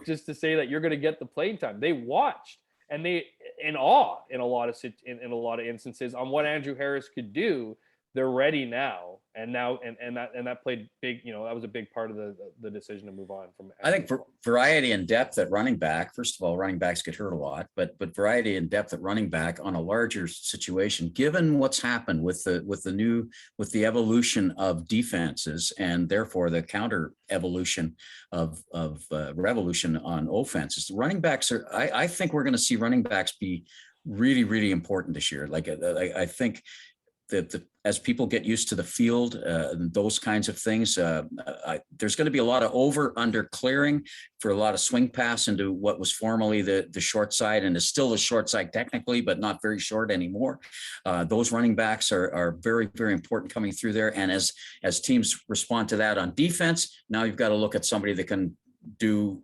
just to say that you're going to get the playing time. They watched and they in awe in a lot of instances on what Andrew Harris could do they're ready now. And that played big, you know, that was a big part of the decision to move on from. I think variety and depth at running back, first of all, running backs get hurt a lot, but variety and depth at running back on a larger situation, given what's happened with the evolution of defenses and therefore the counter evolution of revolution on offenses, running backs I think we're going to see running backs be really, really important this year. Like I think that as people get used to the field, those kinds of things, there's going to be a lot of over/under clearing for a lot of swing pass into what was formerly the short side and is still the short side technically, but not very short anymore. Those running backs are very, very important coming through there. And as teams respond to that on defense, now you've got to look at somebody that can do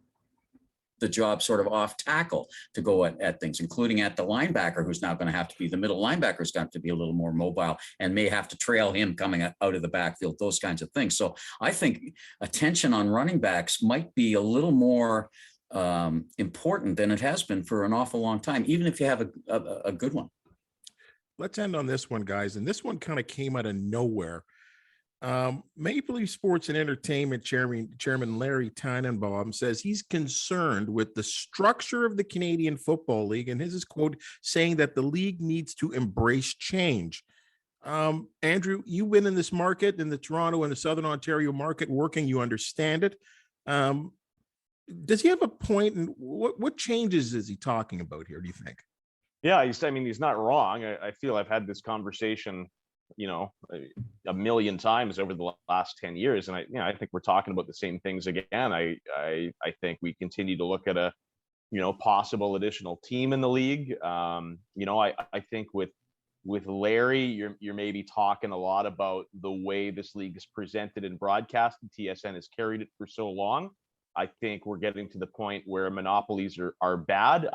the job sort of off tackle to go at things, including at the linebacker, who's now going to have to be the middle linebacker, is going to have to be a little more mobile and may have to trail him coming out of the backfield, those kinds of things. So I think attention on running backs might be a little more important than it has been for an awful long time, even if you have a good one. Let's end on this one, guys. And this one kind of came out of nowhere. Maple Leaf Sports and Entertainment Chairman Larry Tannenbaum says he's concerned with the structure of the Canadian Football League, and his is quote saying that the league needs to embrace change. Andrew, you've been in this market, in the Toronto and the Southern Ontario market, working. You understand it. Does he have a point? And what changes is he talking about here, do you think? Yeah, he's not wrong. I feel I've had this conversation, you know, a million times over the last 10 years. And I think we're talking about the same things again. I think we continue to look at a, you know, possible additional team in the league. You know, I think with Larry, you're maybe talking a lot about the way this league is presented and broadcast, and TSN has carried it for so long. I think we're getting to the point where monopolies are bad.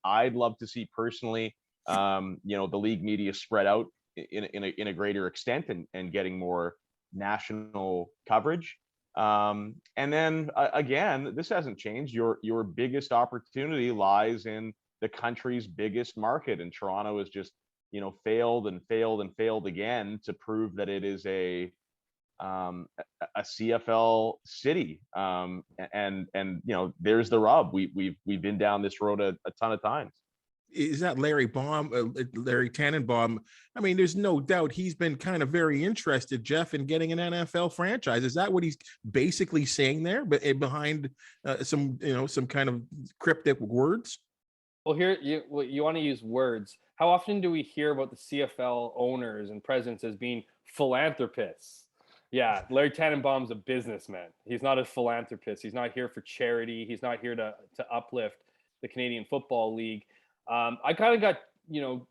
I'd love to see personally, you know, the league media spread out in a greater extent and getting more national coverage. And then again, this hasn't changed. Your biggest opportunity lies in the country's biggest market, and Toronto has just, you know, failed again to prove that it is a CFL city. And you know, there's the rub. We've been down this road a ton of times. Is that Larry Tannenbaum? I mean, there's no doubt he's been kind of very interested, Jeff, in getting an NFL franchise. Is that what he's basically saying there, but behind some kind of cryptic words? Well, here you want to use words. How often do we hear about the CFL owners and presidents as being philanthropists? Yeah, Larry Tannenbaum's a businessman. He's not a philanthropist. He's not here for charity. He's not here to uplift the Canadian Football League. I kind of got, you know,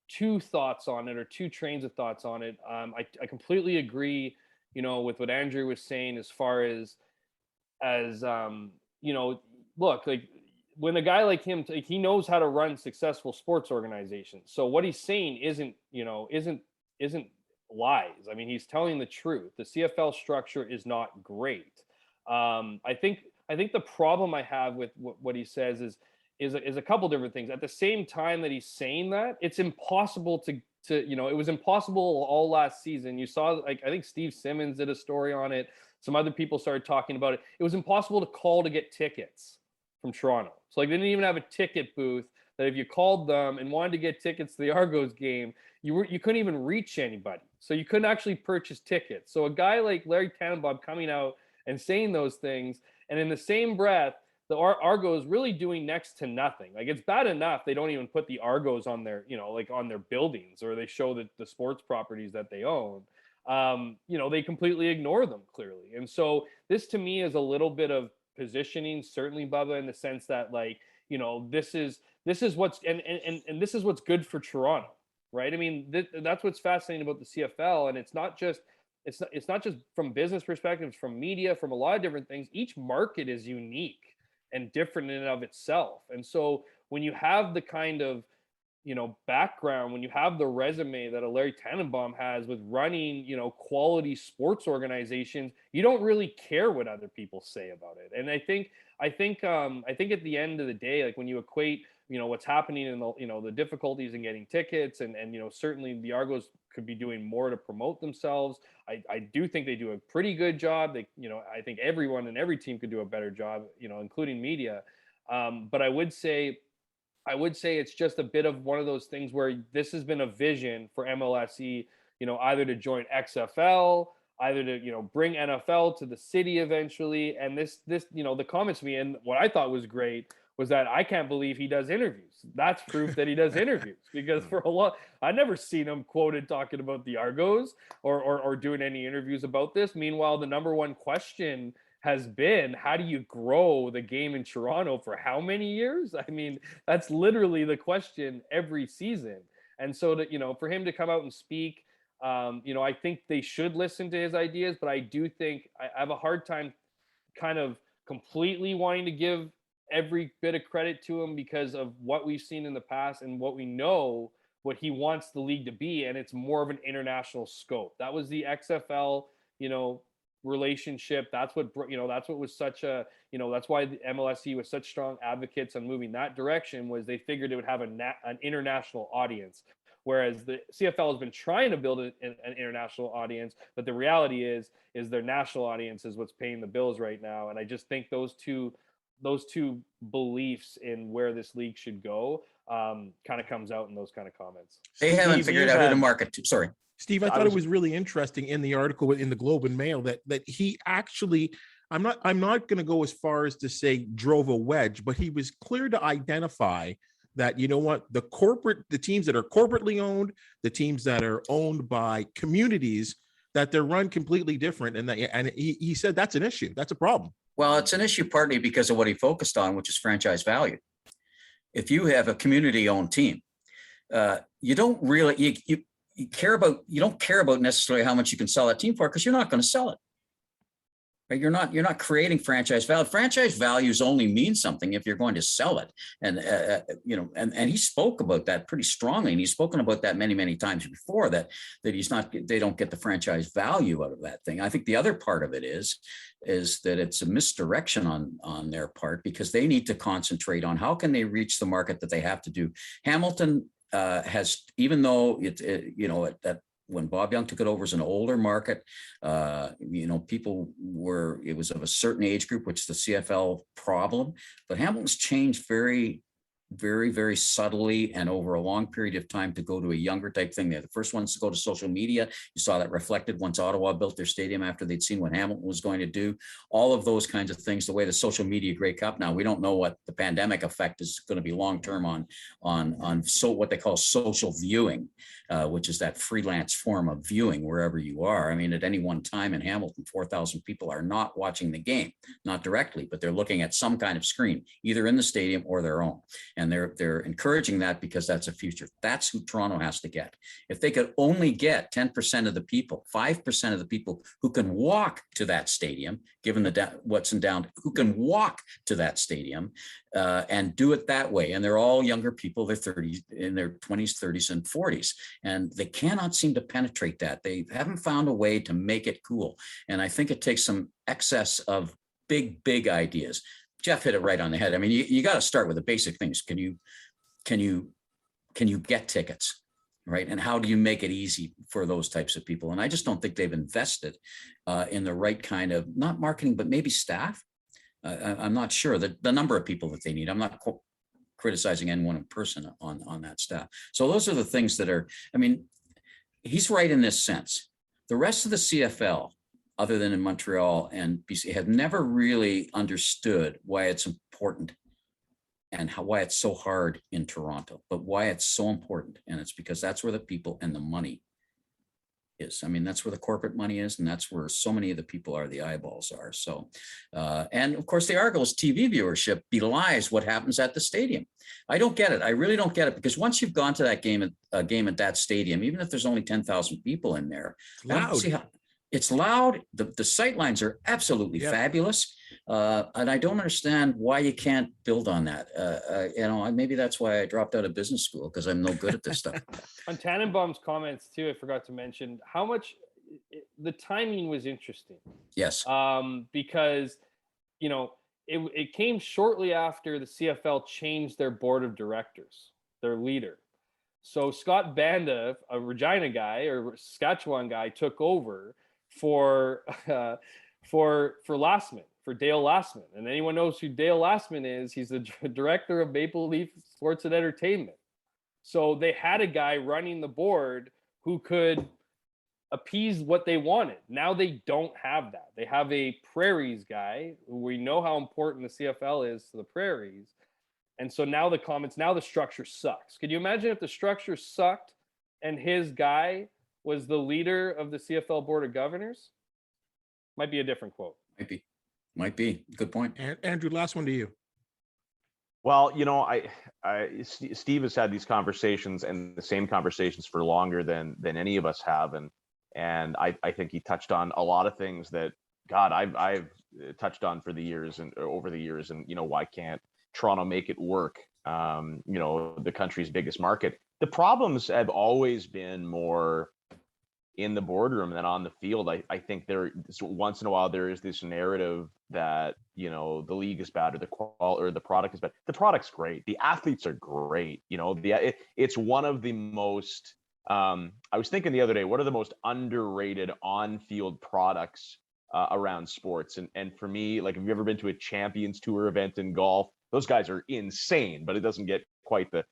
two thoughts on it, or two trains of thoughts on it. I completely agree, you know, with what Andrew was saying as far as you know, look, like when a guy like him, he knows how to run successful sports organizations. So what he's saying isn't lies. I mean, he's telling the truth. The CFL structure is not great. I think the problem I have with what he says is a couple different things. At the same time that he's saying that, it's impossible to you know, it was impossible all last season. You saw, like, I think Steve Simmons did a story on it. Some other people started talking about it. It was impossible to call to get tickets from Toronto. So like, they didn't even have a ticket booth that if you called them and wanted to get tickets to the Argos game, you couldn't even reach anybody. So you couldn't actually purchase tickets. So a guy like Larry Tannenbaum coming out and saying those things, and in the same breath, the Argos really doing next to nothing. Like, it's bad enough they don't even put the Argos on their, you know, like on their buildings, or they show the sports properties that they own. You know, they completely ignore them clearly. And so this to me is a little bit of positioning, certainly, Bubba, in the sense that, like, you know, this is what's and this is what's good for Toronto, right? I mean, that's what's fascinating about the CFL, and it's not just from business perspectives, from media, from a lot of different things. Each market is unique and different in and of itself. And so when you have the kind of, you know, background, when you have the resume that a Larry Tannenbaum has with running, you know, quality sports organizations, you don't really care what other people say about it. And I think at the end of the day, like, when you equate what's happening in the difficulties in getting tickets, and certainly the Argos could be doing more to promote themselves. I do think they do a pretty good job. I think everyone and every team could do a better job, including media. But I would say it's just a bit of one of those things where this has been a vision for MLSE, either to join XFL, either to, bring NFL to the city eventually. And this, the comments to me, and what I thought was great was that I can't believe he does interviews. That's proof that he does interviews, because for a lot, I never seen him quoted talking about the Argos or doing any interviews about this. Meanwhile, the number one question has been, how do you grow the game in Toronto for how many years? I mean, that's literally the question every season. And so for him to come out and speak, I think they should listen to his ideas, but I do think I have a hard time kind of completely wanting to give every bit of credit to him because of what we've seen in the past and what we know, what he wants the league to be. And it's more of an international scope. That was the XFL, relationship. That's what was such a, that's why the MLSE was such strong advocates on moving that direction, was they figured it would have an international audience. Whereas the CFL has been trying to build an international audience, but the reality is their national audience is what's paying the bills right now. And I just think those two beliefs in where this league should go kind of comes out in those kind of comments. They haven't figured out who to market to. Sorry, Steve, I thought it was really interesting in the article in the Globe and Mail that he actually, I'm not going to go as far as to say drove a wedge, but he was clear to identify that, the teams that are corporately owned, the teams that are owned by communities, that they're run completely different. And he said that's an issue. That's a problem. Well, it's an issue partly because of what he focused on, which is franchise value. If you have a community-owned team, you don't really you don't care about necessarily how much you can sell that team for, because you're not going to sell it. Right? You're not creating franchise value. Franchise values only mean something if you're going to sell it. And and he spoke about that pretty strongly, and he's spoken about that many, many times before, that they don't get the franchise value out of that thing. I think the other part of it is that it's a misdirection on their part, because they need to concentrate on how can they reach the market that they have to do. Hamilton has, even though that when Bob Young took it over as an older market, it was of a certain age group, which is the CFL problem. But Hamilton's changed very, very, very subtly and over a long period of time to go to a younger type thing. They're the first ones to go to social media. You saw that reflected once Ottawa built their stadium after they'd seen what Hamilton was going to do. All of those kinds of things, the way the social media Grey Cup. Now, we don't know what the pandemic effect is going to be long-term on what they call social viewing, which is that freelance form of viewing wherever you are. I mean, at any one time in Hamilton, 4,000 people are not watching the game, not directly, but they're looking at some kind of screen, either in the stadium or their own. And they're encouraging that because that's a future. That's who Toronto has to get. If they could only get 10% of the people, 5% of the people who can walk to that stadium, given what's in down, who can walk to that stadium and do it that way. And they're all younger people, they're 30s, in their 20s, 30s, and 40s. And they cannot seem to penetrate that. They haven't found a way to make it cool. And I think it takes some excess of big ideas. Jeff hit it right on the head. I mean, you got to start with the basic things. Can you get tickets, right? And how do you make it easy for those types of people? And I just don't think they've invested in the right kind of, not marketing, but maybe staff. I'm not sure the number of people that they need. I'm not criticizing anyone person on that staff. So those are the things that are, I mean, he's right in this sense. The rest of the CFL, other than in Montreal and BC, have never really understood why it's important and why it's so hard in Toronto, but why it's so important. And it's because that's where the people and the money is. I mean, that's where the corporate money is, and that's where so many of the people are, the eyeballs are. So, and of course, the Argos TV viewership belies what happens at the stadium. I don't get it. I really don't get it, because once you've gone to that game at that stadium, even if there's only 10,000 people in there, it's loud. The sight lines are absolutely fabulous. And I don't understand why you can't build on that. Maybe that's why I dropped out of business school, because I'm no good at this stuff. On Tannenbaum's comments too, I forgot to mention how much the timing was interesting. Yes. Because, it came shortly after the CFL changed their board of directors, their leader. So Scott Banda, a Regina guy or Saskatchewan guy, took over for Lastman, for Dale Lastman. And anyone knows who Dale Lastman is. He's the director of Maple Leaf Sports and Entertainment. So they had a guy running the board who could appease what they wanted. Now they don't have that. They have a Prairies guy. We know how important the CFL is to the Prairies. And so now the structure sucks. Could you imagine if the structure sucked and his guy was the leader of the CFL Board of Governors? Might be a different quote. Might be. Good point. And Andrew, last one to you. Well, Steve has had these conversations and the same conversations for longer than any of us have, and I think he touched on a lot of things that I've touched on for the years and over the years, and why can't Toronto make it work? The country's biggest market. The problems have always been more in the boardroom than on the field. I think once in a while there is this narrative that the league is bad or the product is bad. The product's great. The athletes are great. It's one of the most. I was thinking the other day, what are the most underrated on-field products around sports? And for me, like, have you ever been to a Champions Tour event in golf? Those guys are insane, but it doesn't get quite the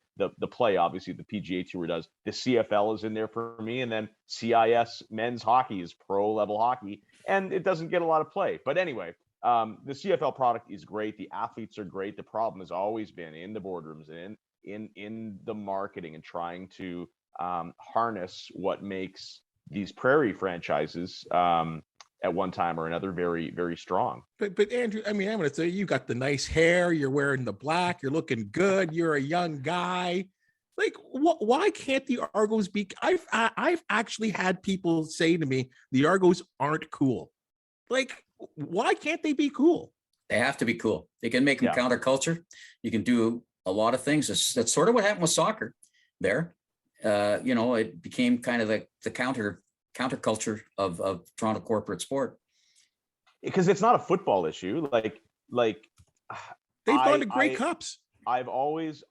play, obviously, the PGA Tour does. The CFL is in there for me, and then CIS men's hockey is pro-level hockey, and it doesn't get a lot of play. But anyway, the CFL product is great. The athletes are great. The problem has always been in the boardrooms and in the marketing and trying to harness what makes these Prairie franchises at one time or another very, very strong. But Andrew, I mean, I'm going to say, you got the nice hair, you're wearing the black, you're looking good, you're a young guy. Like, why can't the Argos be? I've actually had people say to me, the Argos aren't cool. Like, why can't they be cool? They have to be cool. They can make them counterculture. You can do a lot of things. That's sort of what happened with soccer there. It became kind of the counterculture of Toronto corporate sport. Because it's not a football issue. Like they've gone to great cups. I've always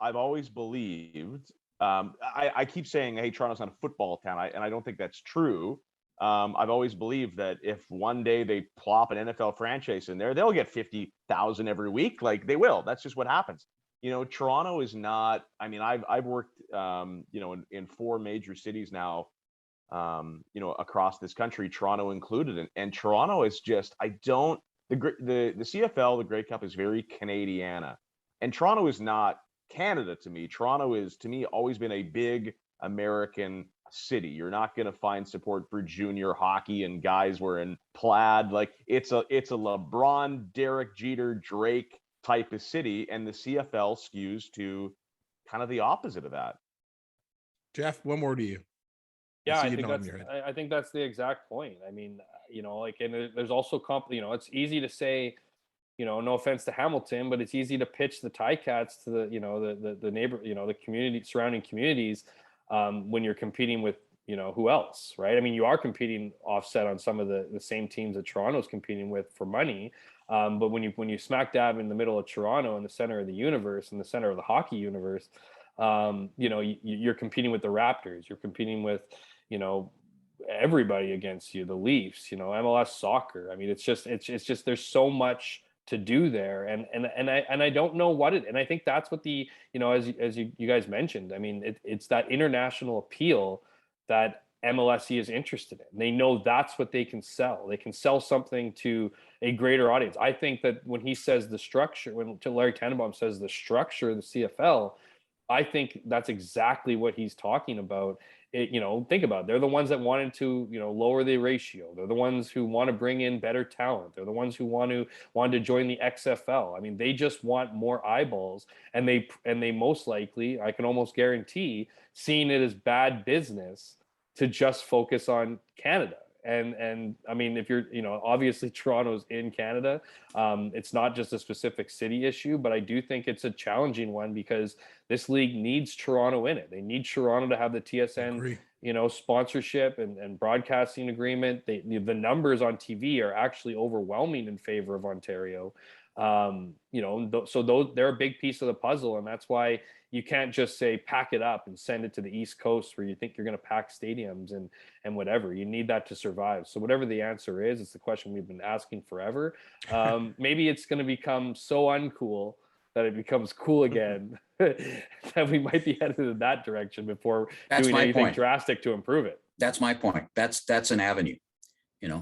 believed. I keep saying, hey, Toronto's not a football town, and I don't think that's true. I've always believed that if one day they plop an NFL franchise in there, they'll get 50,000 every week. Like, they will. That's just what happens. Toronto is not. I mean, I've worked, in 4 major cities now, across this country, Toronto included, and Toronto is just. The CFL, the Grey Cup, is very Canadiana, and Toronto is not Canada to me. Toronto is, to me, always been a big American city. You're not going to find support for junior hockey and guys wearing plaid. Like, it's a LeBron, Derek Jeter, Drake type of city, and the CFL skews to kind of the opposite of that. Jeff, one more to you. Yeah, I think that's the exact point. I mean, and there's also it's easy to say, no offense to Hamilton, but it's easy to pitch the Ticats to the neighbor, the community, surrounding communities, when you're competing with, who else, right? I mean, you are competing offset on some of the same teams that Toronto's competing with for money. But when you smack dab in the middle of Toronto, in the center of the universe, in the center of the hockey universe, you're competing with the Raptors, you're competing with, everybody against you, the Leafs, MLS soccer. I mean, it's just there's so much to do there, and I don't know what it, and I think that's what the, as you guys mentioned, I mean, it's that international appeal that MLSE is interested in. They know that's what they can sell. They can sell something to a greater audience. I think that when he says the structure, when Larry Tannenbaum says the structure of the CFL, I think that's exactly what he's talking about. Think about it. They're the ones that wanted to, lower the ratio. They're the ones who want to bring in better talent. They're the ones who wanted to join the XFL. I mean, they just want more eyeballs, and they most likely, I can almost guarantee, seeing it as bad business to just focus on Canada. And I mean, if you're, obviously Toronto's in Canada, it's not just a specific city issue, but I do think it's a challenging one because this league needs Toronto in it. They need Toronto to have the TSN, sponsorship and broadcasting agreement. The numbers on TV are actually overwhelming in favor of Ontario. So they're a big piece of the puzzle, and that's why you can't just say pack it up and send it to the East Coast where you think you're going to pack stadiums and whatever. You need that to survive. So whatever the answer is, it's the question we've been asking forever. Maybe it's going to become so uncool that it becomes cool again that we might be headed in that direction before doing anything drastic to improve it. That's my point. That's an avenue,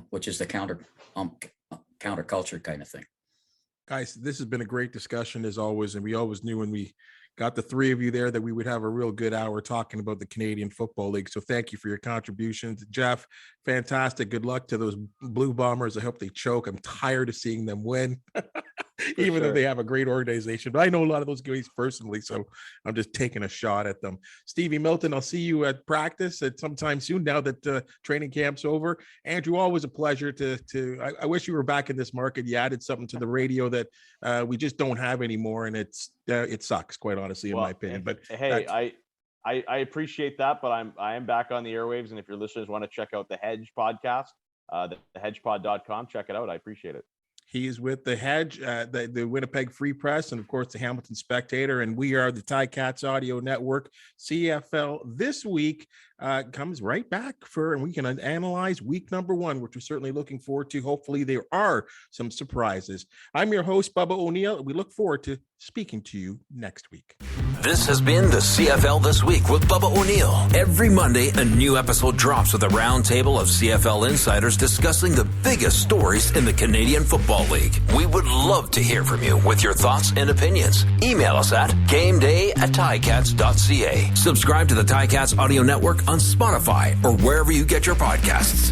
which is the counterculture kind of thing. Guys, this has been a great discussion as always, and we always knew when we got the three of you there that we would have a real good hour talking about the Canadian Football League. So thank you for your contributions. Jeff, fantastic. Good luck to those Blue Bombers. I hope they choke. I'm tired of seeing them win, even though they have a great organization. But I know a lot of those guys personally, so I'm just taking a shot at them. Stevie, Milton, I'll see you at practice at sometime soon now that training camp's over. Andrew, always a pleasure I wish you were back in this market. You added something to the radio that we just don't have anymore, and it sucks, quite honestly, in my opinion. But hey, I appreciate that, but I am back on the airwaves, and if your listeners want to check out the Hedge Podcast, the hedgepod.com, check it out. I appreciate it. He is with the Hedge, the Winnipeg Free Press, and of course the Hamilton Spectator, and we are the Ticats Audio Network. CFL this week comes right back and we can analyze week number 1, which we're certainly looking forward to. Hopefully there are some surprises. I'm your host, Bubba O'Neil, and we look forward to speaking to you next week. This has been the CFL This Week with Bubba O'Neil. Every Monday, a new episode drops with a roundtable of CFL insiders discussing the biggest stories in the Canadian Football League. We would love to hear from you with your thoughts and opinions. Email us at gameday@ticats.ca. Subscribe to the Ticats Audio Network on Spotify or wherever you get your podcasts.